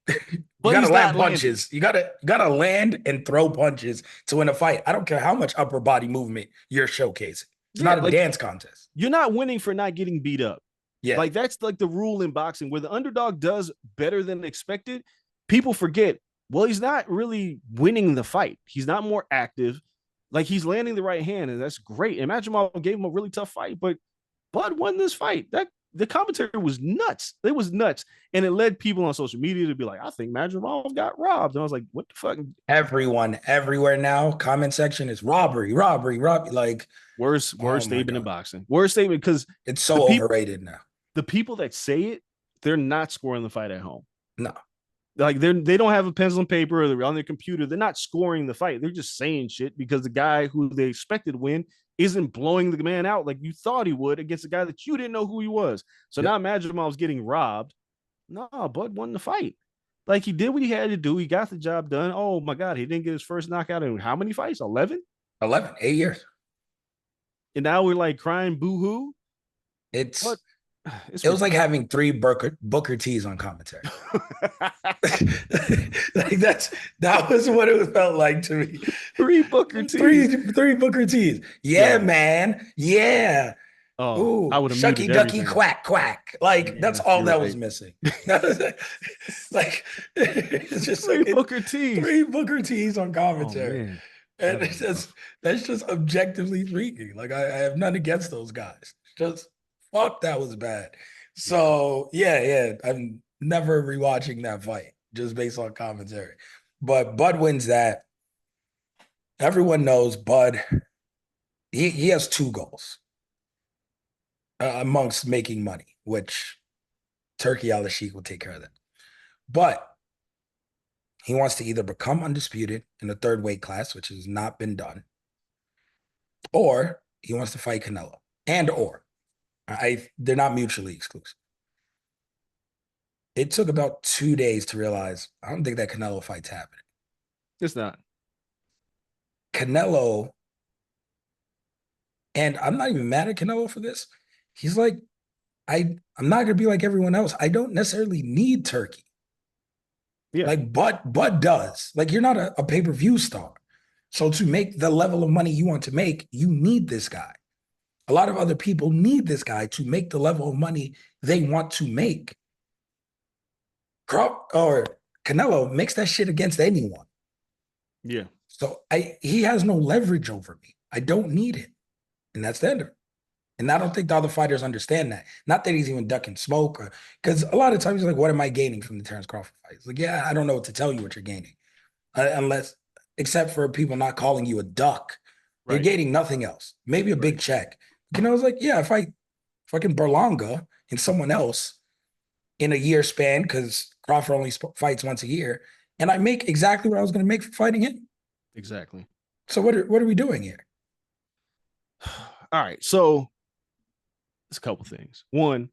You gotta land punches. You gotta land and throw punches to win a fight. I don't care how much upper body movement you're showcasing. It's not a dance contest. You're not winning for not getting beat up. Yeah. Like that's like the rule in boxing where the underdog does better than expected. People forget, well, he's not really winning the fight. He's not more active. Like he's landing the right hand, and that's great. And Madrimov gave him a really tough fight, but Bud won this fight. That the commentary was nuts. It was nuts. And it led people on social media to be like, I think Madrimov got robbed. And I was like, what the fuck? Everyone, everywhere now, comment section is robbery. Like worst statement in boxing. Worst statement because it's so overrated now. The people that say it, they're not scoring the fight at home. No. Like they don't have a pencil and paper or they're on their computer. They're not scoring the fight. They're just saying shit because the guy who they expected to win isn't blowing the man out like you thought he would against a guy that you didn't know who he was. So now Madrimov's getting robbed. No, Bud won the fight. Like he did what he had to do. He got the job done. Oh my God, he didn't get his first knockout in how many fights? 11? 8 years. And now we're like crying boo-hoo. It was like having 3 Booker T's on commentary. Like that was what it felt like to me. 3 Booker T's. 3 Booker T's. Yeah, man. Yeah. Oh, I would have shucky ducky quack quack. Like that's all that was missing. Like it's just 3 Booker T's. 3 Booker T's on commentary. And that's just objectively freaky. Like I have nothing against those guys. Just fuck, that was bad. So yeah, I'm never rewatching that fight just based on commentary. But Bud wins that. Everyone knows Bud. He has 2 goals amongst making money, which Turkey Al-Sheikh will take care of that. But he wants to either become undisputed in the 3rd weight class, which has not been done, or he wants to fight Canelo. They're not mutually exclusive. It took about 2 days to realize I don't think that Canelo fight's happening. It's not. Canelo, and I'm not even mad at Canelo for this. He's like, I'm not gonna be like everyone else. I don't necessarily need Turkey. Yeah. Like Bud does. Like you're not a pay-per-view star. So to make the level of money you want to make, you need this guy. A lot of other people need this guy to make the level of money they want to make. Or Canelo makes that shit against anyone. Yeah. So he has no leverage over me. I don't need him. And that's the end of it. And I don't think the other fighters understand that. Not that he's even ducking smoke, because a lot of times he's like, what am I gaining from the Terrence Crawford fight? It's like, yeah, I don't know what to tell you what you're gaining. Except for people not calling you a duck. Right. You're gaining nothing else. Maybe a big check. Canelo's like, yeah, if I fucking Berlanga and someone else in a year span, because Crawford only fights once a year, and I make exactly what I was going to make for fighting him. Exactly. So what are we doing here? All right. So there's a couple things. One,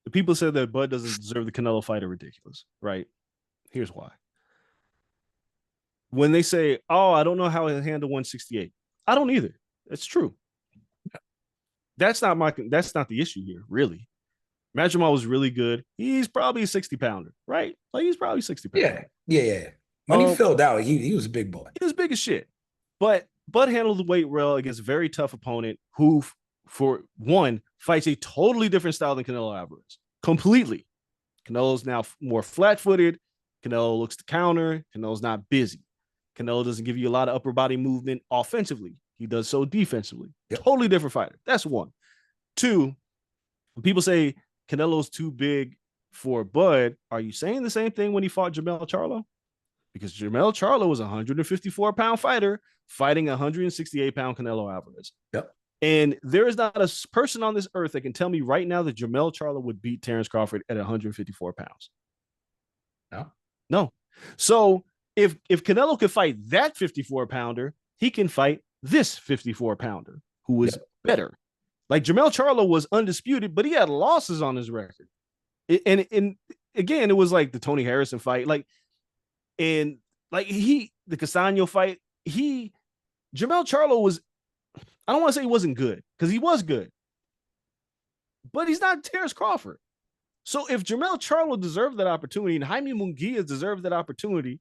the people said that Bud doesn't deserve the Canelo fight are ridiculous, right? Here's why. When they say, oh, I don't know how to handle 168. I don't either. It's true. That's not the issue here, really. Madrimov was really good. He's probably a 60-pounder, right? Like he's probably 60 pounds. Yeah. When he filled out, he was a big boy. He was big as shit. But Bud handled the weight well against a very tough opponent who, for one, fights a totally different style than Canelo Alvarez. Completely. Canelo's now more flat-footed. Canelo looks to counter. Canelo's not busy. Canelo doesn't give you a lot of upper body movement offensively. He does so defensively. Yep. Totally different fighter. That's one. Two, when people say Canelo's too big for Bud, are you saying the same thing when he fought Jermell Charlo? Because Jermell Charlo was a 154-pound fighter fighting a 168-pound Canelo Alvarez. Yep. And there is not a person on this earth that can tell me right now that Jermell Charlo would beat Terrence Crawford at 154 pounds. No. No. So if Canelo could fight that 54-pounder, he can fight this 54-pounder who is better. Like Jermell Charlo was undisputed, but he had losses on his record. And again, it was like the Tony Harrison fight. Like, and like the Castaño fight, Jermell Charlo was, I don't want to say he wasn't good, because he was good, but he's not Terrence Crawford. So if Jermell Charlo deserved that opportunity, and Jaime Munguia deserved that opportunity,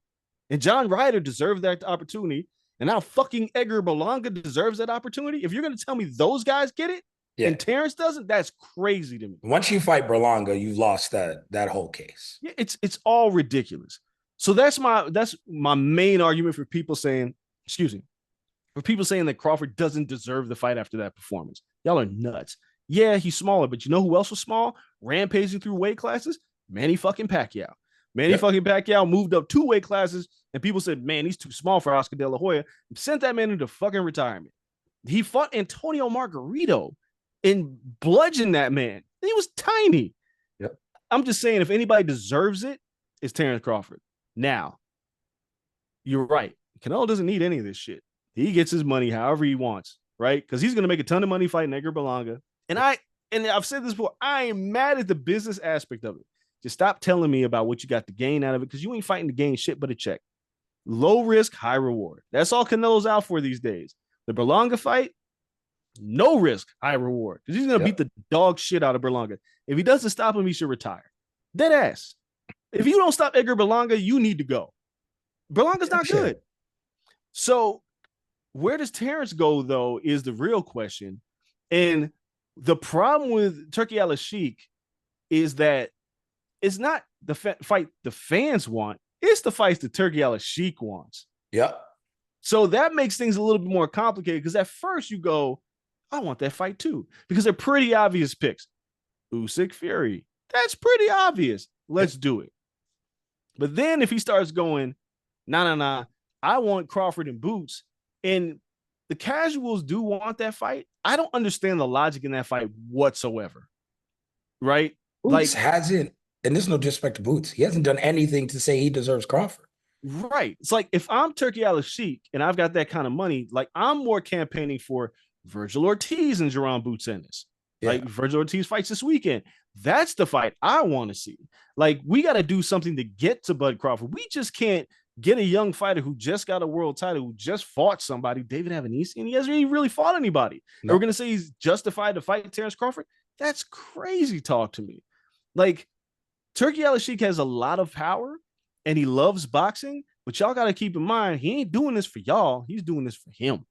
and John Ryder deserved that opportunity, and now fucking Edgar Berlanga deserves that opportunity, if you're going to tell me those guys get it, and Terrence doesn't, that's crazy to me. Once you fight Berlanga, you've lost that whole case. Yeah, it's all ridiculous. So that's my main argument for people saying, for people saying that Crawford doesn't deserve the fight after that performance. Y'all are nuts. Yeah, he's smaller, but you know who else was small? Rampaging through weight classes? Manny fucking Pacquiao. Fucking Pacquiao moved up 2 weight classes, and people said, man, he's too small for Oscar De La Hoya. Sent that man into fucking retirement. He fought Antonio Margarito and bludgeoned that man. He was tiny. Yep. I'm just saying, if anybody deserves it, it's Terrence Crawford. Now, you're right. Canelo doesn't need any of this shit. He gets his money however he wants, right? Because he's going to make a ton of money fighting Edgar Berlanga. And I've said this before, I am mad at the business aspect of it. Just stop telling me about what you got to gain out of it, because you ain't fighting to gain shit but a check. Low risk, high reward. That's all Canelo's out for these days. The Berlanga fight, no risk, high reward. Because he's going to beat the dog shit out of Berlanga. If he doesn't stop him, he should retire. Dead ass. If you don't stop Edgar Berlanga, you need to go. Berlanga's not good. So where does Terrence go, though, is the real question. And the problem with Turki Al-Sheikh is that it's not the fight the fans want. It's the fights that Turki Al-Sheikh wants. Yep. So that makes things a little bit more complicated, because at first you go, I want that fight too, because they're pretty obvious picks. Usyk, Fury. That's pretty obvious. Let's do it. But then if he starts going, nah, I want Crawford and Boots, and the casuals do want that fight, I don't understand the logic in that fight whatsoever. Right? Boots hasn't, and there's no disrespect to Boots, he hasn't done anything to say he deserves Crawford. Right. It's like, if I'm Turki Al-Sheikh and I've got that kind of money, like, I'm more campaigning for Virgil Ortiz and Jerron Boots Ennis. Like, Virgil Ortiz fights this weekend. That's the fight I want to see. Like, we got to do something to get to Bud Crawford. We just can't get a young fighter who just got a world title, who just fought somebody, David Avanese, and he hasn't really fought anybody. No. And we're going to say he's justified to fight Terrence Crawford? That's crazy talk to me. Like, Turki Al-Sheikh has a lot of power, and he loves boxing, but y'all got to keep in mind, he ain't doing this for y'all. He's doing this for him.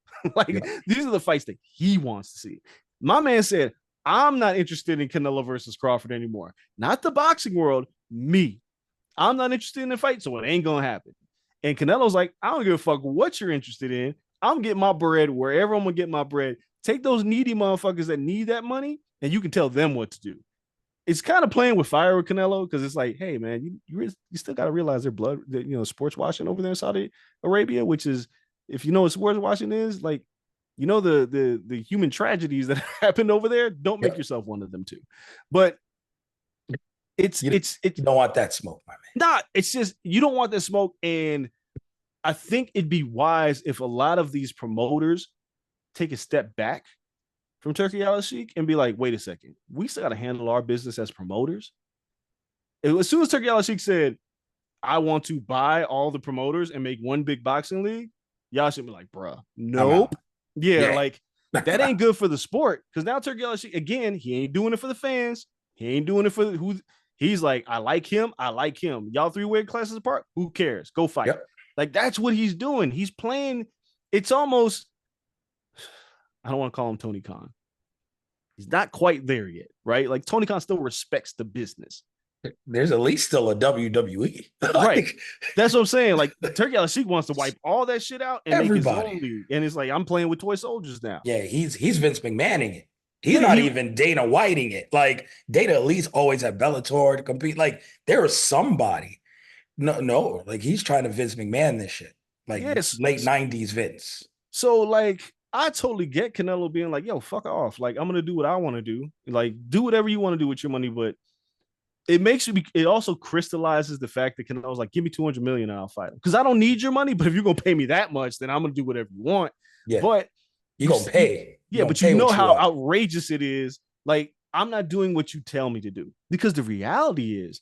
These are the fights that he wants to see. My man said, I'm not interested in Canelo versus Crawford anymore. Not the boxing world, me. I'm not interested in the fight, so it ain't going to happen. And Canelo's like, I don't give a fuck what you're interested in. I'm getting my bread wherever I'm going to get my bread. Take those needy motherfuckers that need that money, and you can tell them what to do. It's kind of playing with fire with Canelo, because it's like, hey, man, you still got to realize their blood, sports washing over there in Saudi Arabia, which is, if you know what sports washing is, like, the human tragedies that happened over there, don't make yourself one of them too. But you don't want that smoke, my man. Nah, it's just, you don't want that smoke. And I think it'd be wise if a lot of these promoters take a step back from Turki Al-Sheikh and be like, wait a second, we still got to handle our business as promoters. As soon as Turki Al-Sheikh said, I want to buy all the promoters and make one big boxing league, y'all should be like, bruh, nope. Like, that ain't good for the sport. Because now Turki Al-Sheikh, again, he ain't doing it for the fans. He ain't doing it for who. He's like, I like him. Y'all 3 weight classes apart. Who cares? Go fight. Like, that's what he's doing. He's playing. It's almost, I don't want to call him Tony Khan. He's not quite there yet, right? Like, Tony Khan still respects the business. There's at least still a WWE. Right. Like That's what I'm saying. Like Turkey Al Sheik wants to wipe all that shit out and make his everybody. own league. And it's like I'm playing with toy soldiers now. Yeah, he's Vince McMahoning it. He's Yeah, not he even Dana Whiting it. Like Dana at least always had Bellator to compete. Like there was somebody. No, like he's trying to Vince McMahon this shit. Like yes. late 90s Vince. So like I totally get Canelo being like, yo, fuck off. Like I'm gonna do what I want to do. Like do whatever you want to do with your money, but it makes you it also crystallizes the fact that Canelo's like, give me 200 million and I'll fight him. Because I don't need your money, but if you're gonna pay me that much, then I'm gonna do whatever you want. Yeah, But you gonna pay. You yeah, gonna but you pay know what you how want. outrageous it is. Like, I'm not doing what you tell me to do. Because the reality is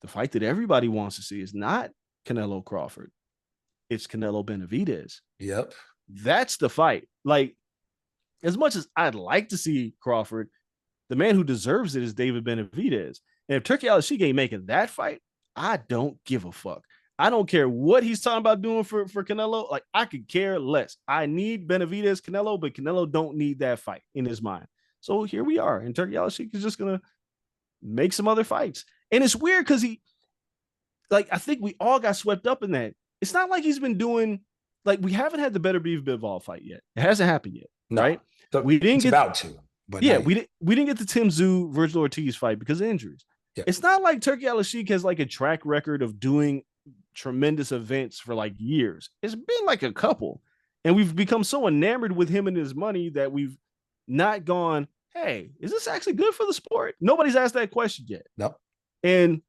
the fight that everybody wants to see is not Canelo Crawford. It's Canelo Benavidez. Yep. That's the fight. Like, as much as I'd like to see Crawford, the man who deserves it is David Benavidez. And if Turkey Al Sheik ain't making that fight, I don't give a fuck. I don't care what he's talking about doing for Canelo. Like, I could care less. I need Benavidez Canelo, but Canelo don't need that fight in his mind. So here we are. And Turkey Al Sheik is just going to make some other fights. And it's weird because I think we all got swept up in that. It's not like he's been doing, like, we haven't had the Better Beef Bivol fight yet. It hasn't happened yet, No, right? so We didn't get about to, but yeah, we didn't get the Tim Tszyu Virgil Ortiz fight because of injuries. Yeah. It's not like Turkey Al Sheik has like a track record of doing tremendous events for like years. It's been like a couple, and we've become so enamored with him and his money that we've not gone, hey, is this actually good for the sport? Nobody's asked that question yet. No. And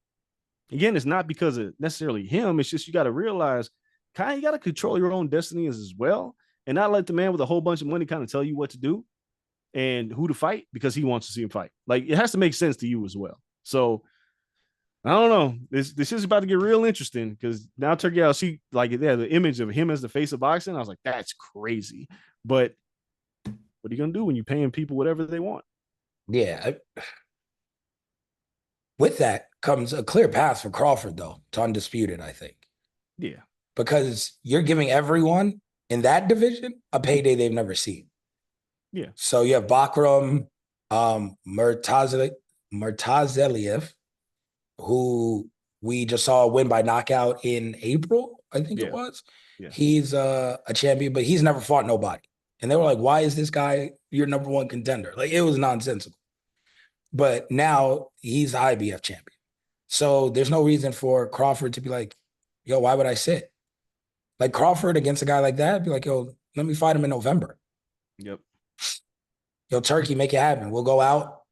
again, it's not because of necessarily him. It's just you got to realize, kind of, you got to control your own destiny as well, and not let the man with a whole bunch of money kind of tell you what to do and who to fight because he wants to see him fight. Like, it has to make sense to you as well. So I don't know. This is about to get real interesting because now Turkey Al Sheik, like, yeah, the image of him as the face of boxing, I was like, that's crazy. But what are you gonna do when you're paying people whatever they want? Yeah. With that comes a clear path for Crawford, though. It's undisputed, I think. Yeah. Because you're giving everyone in that division a payday they've never seen. Yeah. So you have Bakram Murtazaliev, who we just saw win by knockout in April, I think it was. Yeah. He's a champion, but he's never fought nobody. And they were like, why is this guy your number one contender? Like, it was nonsensical. But now he's the IBF champion. So there's no reason for Crawford to be like, yo, why would I sit? Like, Crawford against a guy like that, be like, yo, let me fight him in November. Yep. Yo, Turkey, make it happen. We'll go out.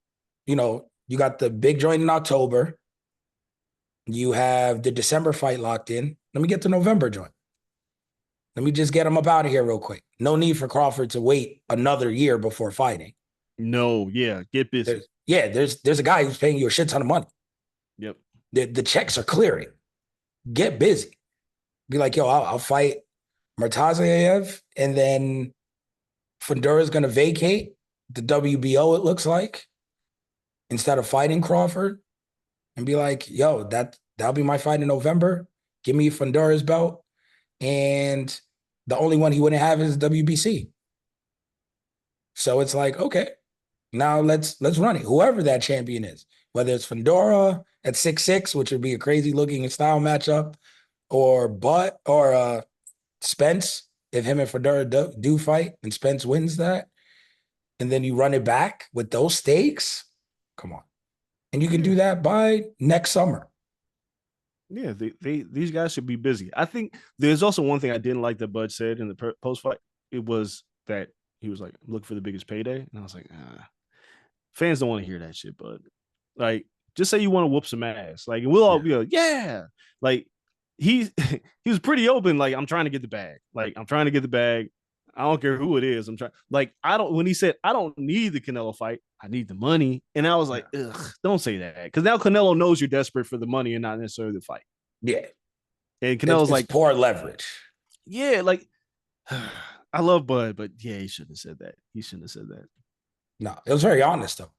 You know, you got the big joint in October. You have the December fight locked in. Let me get the November joint. Let me just get him up out of here real quick. No need for Crawford to wait another year before fighting. No, yeah, get busy. There's a guy who's paying you a shit ton of money. Yep. The checks are clearing. Get busy. Be like, yo, I'll fight Murtazayev, and then Fundura's going to vacate the WBO, it looks like, instead of fighting Crawford, and be like, yo, that'll be my fight in November. Give me Fundura's belt. And the only one he wouldn't have is WBC. So it's like, okay, now let's run it. Whoever that champion is, whether it's Fundora at 6'6", which would be a crazy looking style matchup, or Spence, if him and Fundora do fight and Spence wins that, and then you run it back with those stakes, come on. And you can do that by next summer. Yeah, these guys should be busy. I think there's also one thing I didn't like that Bud said in the post fight. It was that he was like, "Look for the biggest payday," and I was like, fans don't want to hear that shit, Bud. Like, just say you want to whoop some ass. Like, we'll all be like, yeah. Like, he was pretty open. Like, I'm trying to get the bag. Like, I'm trying to get the bag. I don't care who it is. I'm trying. Like, when he said, I don't need the Canelo fight, I need the money. And I was like, ugh, don't say that. Because now Canelo knows you're desperate for the money and not necessarily the fight. Yeah. And Canelo's like, poor leverage. Yeah, like, I love Bud, but yeah, he shouldn't have said that. He shouldn't have said that. No, it was very honest, though.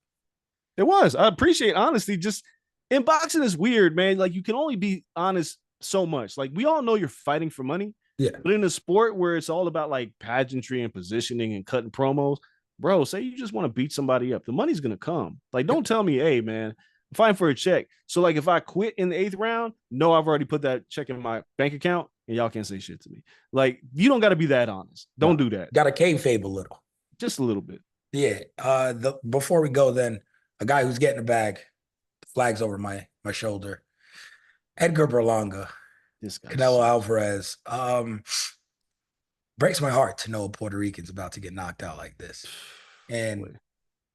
It was. I appreciate honesty. Just in boxing is weird, man. Like, you can only be honest so much. Like, we all know you're fighting for money. Yeah. But in a sport where it's all about like pageantry and positioning and cutting promos, bro, say you just want to beat somebody up. The money's going to come. Like, don't tell me, hey, man, fighting for a check. So like if I quit in the 8th round, no, I've already put that check in my bank account and y'all can't say shit to me. Like you don't got to be that honest. Don't do that. Got to kayfabe a little. Just a little bit. Yeah. Before we go, then a guy who's getting a bag, flags over my shoulder. Edgar Berlanga, This guy, Canelo Alvarez. Breaks my heart to know a Puerto Rican's about to get knocked out like this. And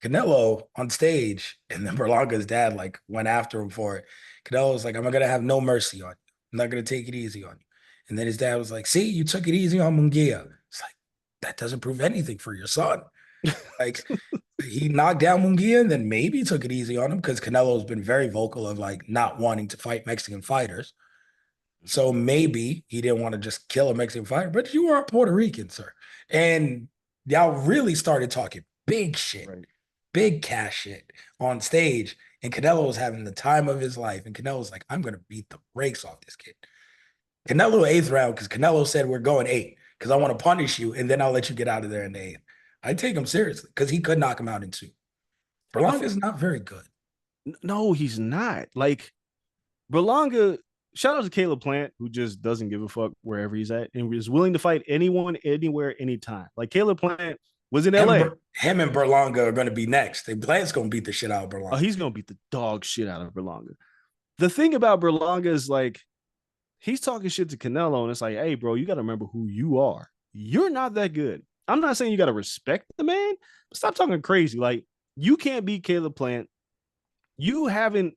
Canelo on stage, and then Berlanga's dad like went after him for it. Canelo was like, "I'm gonna have no mercy on you. I'm not gonna take it easy on you." And then his dad was like, "See, you took it easy on Munguia." It's like that doesn't prove anything for your son. Like he knocked down Munguia, and then maybe took it easy on him because Canelo's been very vocal of like not wanting to fight Mexican fighters. So maybe he didn't want to just kill a Mexican fighter, but you are a Puerto Rican, sir. And y'all really started talking big shit, big cash shit on stage. And Canelo was having the time of his life. And Canelo was like, I'm going to beat the brakes off this kid. Canelo 8th round, because Canelo said, we're going 8, because I want to punish you, and then I'll let you get out of there in the 8th. I take him seriously, because he could knock him out in 2. Berlanga is not very good. No, he's not. Like, Berlanga, shout out to Caleb Plant, who just doesn't give a fuck wherever he's at and is willing to fight anyone, anywhere, anytime. Like, Caleb Plant was in LA. Him and Berlanga are going to be next. Plant's going to beat the shit out of Berlanga. Oh, he's going to beat the dog shit out of Berlanga. The thing about Berlanga is, like, he's talking shit to Canelo, and it's like, hey, bro, you got to remember who you are. You're not that good. I'm not saying you got to respect the man, but stop talking crazy. Like, you can't beat Caleb Plant. You haven't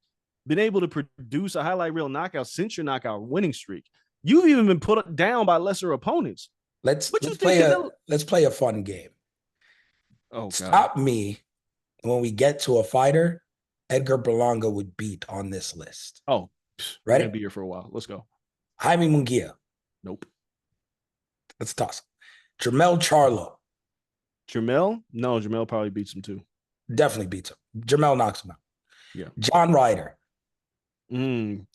been able to produce a highlight reel knockout since your knockout winning streak. You've even been put down by lesser opponents. Let's play a fun game. Oh, God. Stop me when we get to a fighter Edgar Berlanga would beat on this list. Oh, ready? We're gonna be here for a while. Let's go. Jaime Munguia. Nope. Let's toss him. Jermell Charlo. Jermell? No, Jermell probably beats him too. Definitely beats him. Jermell knocks him out. Yeah. John Ryder. John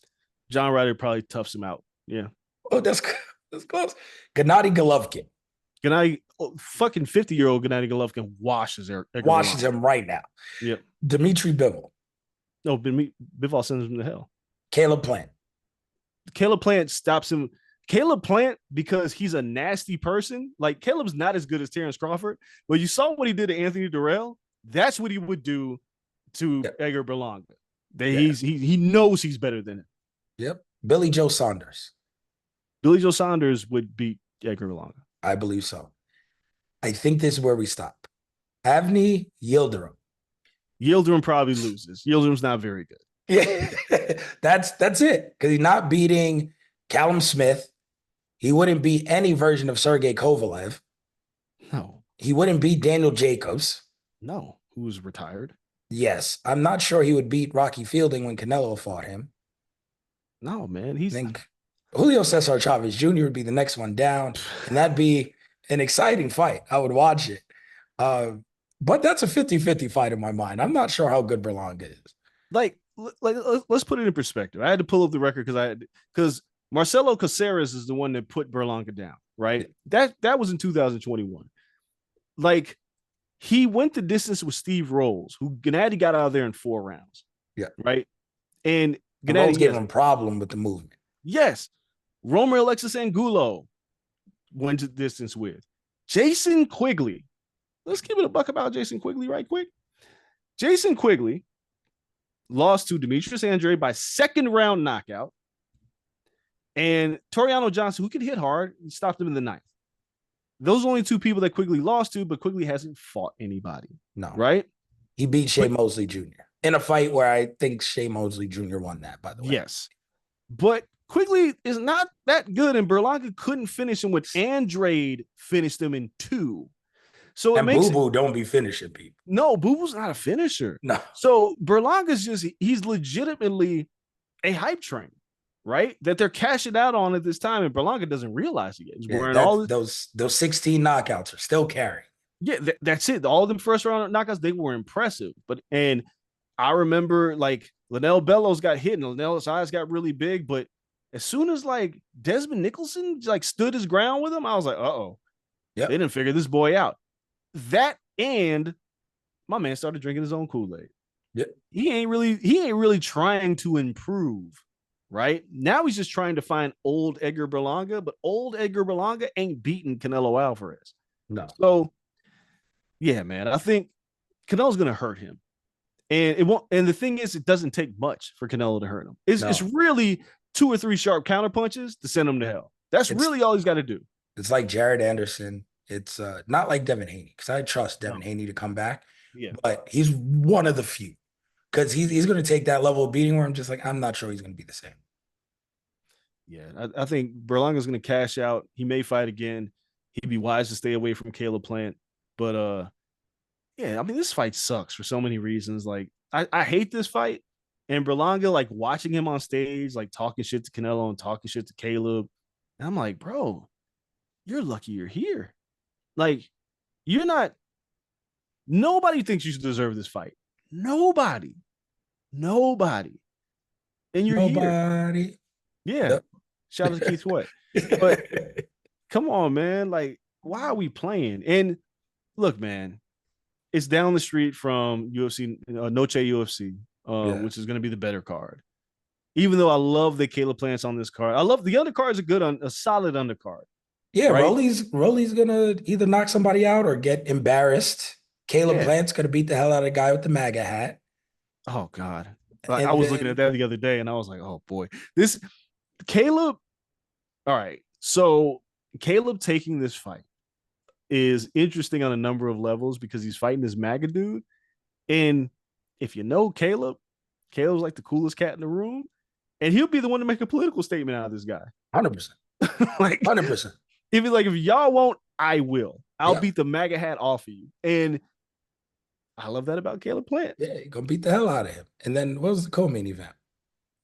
Ryder probably toughs him out. Yeah. Oh, that's close. Gennady Golovkin. Fucking 50-year-old Gennady Golovkin washes him right now. Yep. Dimitri Bivol. No, Bivol sends him to hell. Caleb Plant. Caleb Plant stops him. Caleb Plant, because he's a nasty person. Like, Caleb's not as good as Terrence Crawford, but you saw what he did to Anthony Durrell. That's what he would do to Edgar Berlanga. He knows he's better than him. Yep. Billy Joe Saunders. Billy Joe Saunders would beat Edgar Berlanga. I believe so. I think this is where we stop. Avni Yildirim. Yildirim probably loses. Yildirim's not very good. Yeah, that's it. Because he's not beating Callum Smith. He wouldn't beat any version of Sergey Kovalev. No. He wouldn't beat Daniel Jacobs. No. Who's retired? Yes. I'm not sure he would beat Rocky Fielding when Canelo fought him. No, man. I think Julio Cesar Chavez Jr. would be the next one down, and that'd be an exciting fight. I would watch it. But that's a 50-50 fight in my mind. I'm not sure how good Berlanga is. Like, let's put it in perspective. I had to pull up the record because Marcelo Caceres is the one that put Berlanga down, right? That was in 2021. Like, he went the distance with Steve Rolls, who Gennady got out of there in 4 rounds. Yeah. Right? And Rolls gave him a problem with the movement. Yes. Romer Alexis Angulo went the distance with. Jason Quigley. Let's give it a buck about Jason Quigley right quick. Jason Quigley lost to Demetrius Andre by 2nd round knockout. And Toriano Johnson, who could hit hard, stopped him in the 9th. Those are only 2 people that Quigley lost to, but Quigley hasn't fought anybody. No. Right? He beat Shea Mosley Jr. in a fight where I think Shea Mosley Jr. won that, by the way. Yes. But Quigley is not that good, and Berlanga couldn't finish him when Andrade finished him in 2. So it makes Boo-Boo don't be finishing people. No, Boo-Boo's not a finisher. No. So Berlanga's he's legitimately a hype train, right? That they're cashing out on at this time, and Berlanga doesn't realize it yet. He's wearing all those 16 knockouts are still carrying. Yeah, that's it. All of them first round knockouts, they were impressive. And I remember like Linnell Bellows got hit and Linnell's eyes got really big, but as soon as like Desmond Nicholson like stood his ground with him, I was like, they didn't figure this boy out. That and my man started drinking his own Kool-Aid. Yeah. He ain't really trying to improve. Right now, he's just trying to find old Edgar Berlanga, but old Edgar Berlanga ain't beating Canelo Alvarez. No. So yeah, man, I think Canelo's gonna hurt him. And it won't. And the thing is, it doesn't take much for Canelo to hurt him. It's No. really 2 or 3 sharp counter punches to send him to hell. That's It's really all he's got to do. it's like Jared Anderson. It's not like Devin Haney because I trust Devin No. Haney to come back, Yeah. but he's one of the few because he's going to take that level of beating where I'm just like I'm not sure he's going to be the same. Yeah. I think Berlanga's going to cash out. He may fight again. He'd be wise to stay away from Caleb Plant. But yeah, I mean, this fight sucks for so many reasons. Like, I hate this fight. And Berlanga, like watching him on stage, like talking shit to Canelo and talking shit to Caleb. And I'm like, bro, you're lucky you're here. Like, you're not, nobody thinks you should deserve this fight. Nobody. Nobody. And you're here. Nobody. Yeah. Yep. Shout out to Keith Sweat. But come on, man. Like, why are we playing? And look, man, it's down the street from UFC, Noche UFC, Yeah. which is going to be the better card. Even though I love that Caleb Plant's on this card, I love the undercard is a solid undercard. Yeah, Right? Rolly's gonna either knock somebody out or get embarrassed. Caleb Yeah. Plant's gonna beat the hell out of the guy with the MAGA hat. Oh God. Like, I And was looking at then that the other day and I was like, oh boy. This Caleb. All right. So Caleb taking this fight is interesting on a number of levels because he's fighting this MAGA dude. And if you know Caleb's like the coolest cat in the room. And he'll be the one to make a political statement out of this guy. 100%. Like 100%. if y'all won't, I will. I'll Yeah. beat the MAGA hat off of you. And I love that about Caleb Plant. Yeah, you're gonna beat the hell out of him. And then what was the co-main event?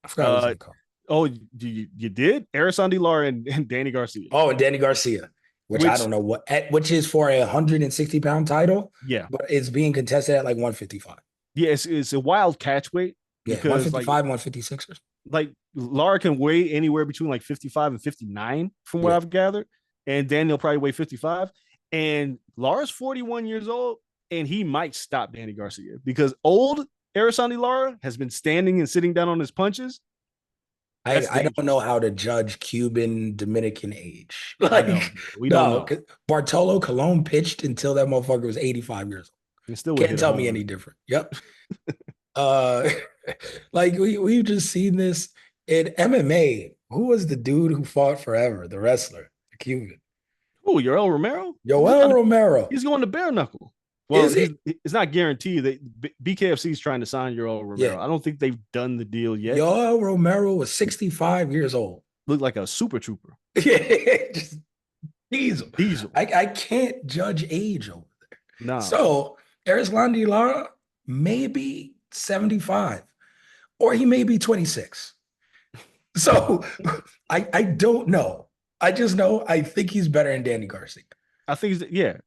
I forgot what it was called. Oh, you did? Erasandi Lara and Danny Garcia. Oh, and Danny Garcia, which I don't know which is for a 160-pound title. Yeah. But it's being contested at like 155. Yeah, it's a wild catch weight. Yeah, Because 155, 156 or like Lara can weigh anywhere between like 55 and 59 from what I've gathered. And Daniel probably weigh 55. And Lara's 41 years old, and he might stop Danny Garcia because old Erasandi Lara has been standing and sitting down on his punches. I don't know how to judge Cuban Dominican age. Like, know. We don't know. Bartolo Colon pitched until that motherfucker was 85 years old. And still can't tell me any different. Yep. Like we've just seen this in MMA. Who was the dude who fought forever? The wrestler, the Cuban. Oh, Yoel Romero? Yoel Romero. He's going to bare knuckle. Well, it's not guaranteed that BKFC is trying to sign Yoel Romero. I don't think they've done the deal yet. Yoel Romero was 65 years old. Looked like a super trooper. Yeah, just diesel. Diesel. I can't judge age over there. No. So Erasandi Lara may be 75, or he may be 26. So I don't know. I just know I think he's better than Danny Garcia. I think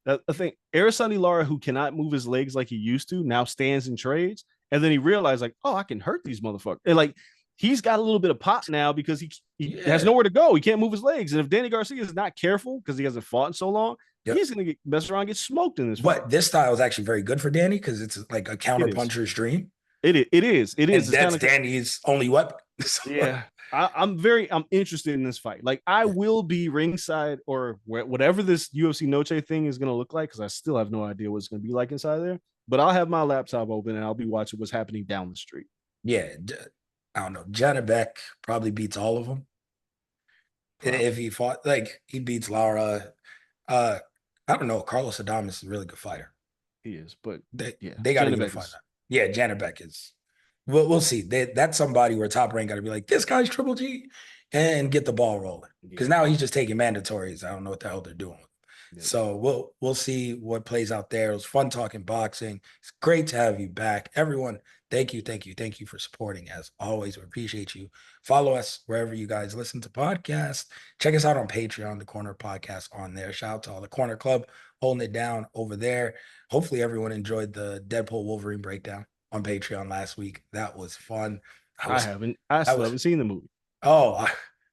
I think Erasandi Lara, who cannot move his legs like he used to, now stands and trades. And then he realized, like, oh, I can hurt these motherfuckers. And like he's got a little bit of pop now because he has nowhere to go. He can't move his legs. And if Danny Garcia is not careful because he hasn't fought in so long, he's gonna mess around and get smoked in this fight. But this style is actually very good for Danny because it's like a counter puncher's dream. It is. And that's Danny's only weapon. So. Yeah. I'm interested in this fight. Like I will be ringside or whatever this UFC Noche thing is going to look like because I still have no idea what it's going to be like inside there. But I'll have my laptop open and I'll be watching what's happening down the street. Yeah, I don't know. Janabek probably beats all of them. Probably. If he fought, like he beats Lara. I don't know. Carlos Adames is a really good fighter. He is, but they got to find out. Yeah, Janabek is. We'll see. That's somebody where Top Rank got to be like, this guy's Triple G and get the ball rolling. Because now he's just taking mandatories. I don't know what the hell they're doing. Yeah. So we'll see what plays out there. It was fun talking boxing. It's great to have you back. Everyone, thank you for supporting. As always, we appreciate you. Follow us wherever you guys listen to podcasts. Check us out on Patreon, the Corner Podcast on there. Shout out to all the Corner Club holding it down over there. Hopefully everyone enjoyed the Deadpool Wolverine breakdown on Patreon last week. That was fun. I still haven't seen the movie. Oh,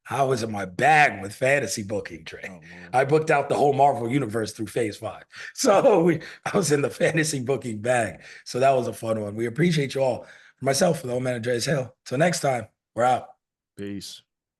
I was in my bag with fantasy booking, Trey. Oh Lord. I booked out the whole Marvel universe through Phase 5. So I was in the fantasy booking bag. So that was a fun one. We appreciate you all. For myself, for the old man, Andreas Hill. Till next time, we're out. Peace.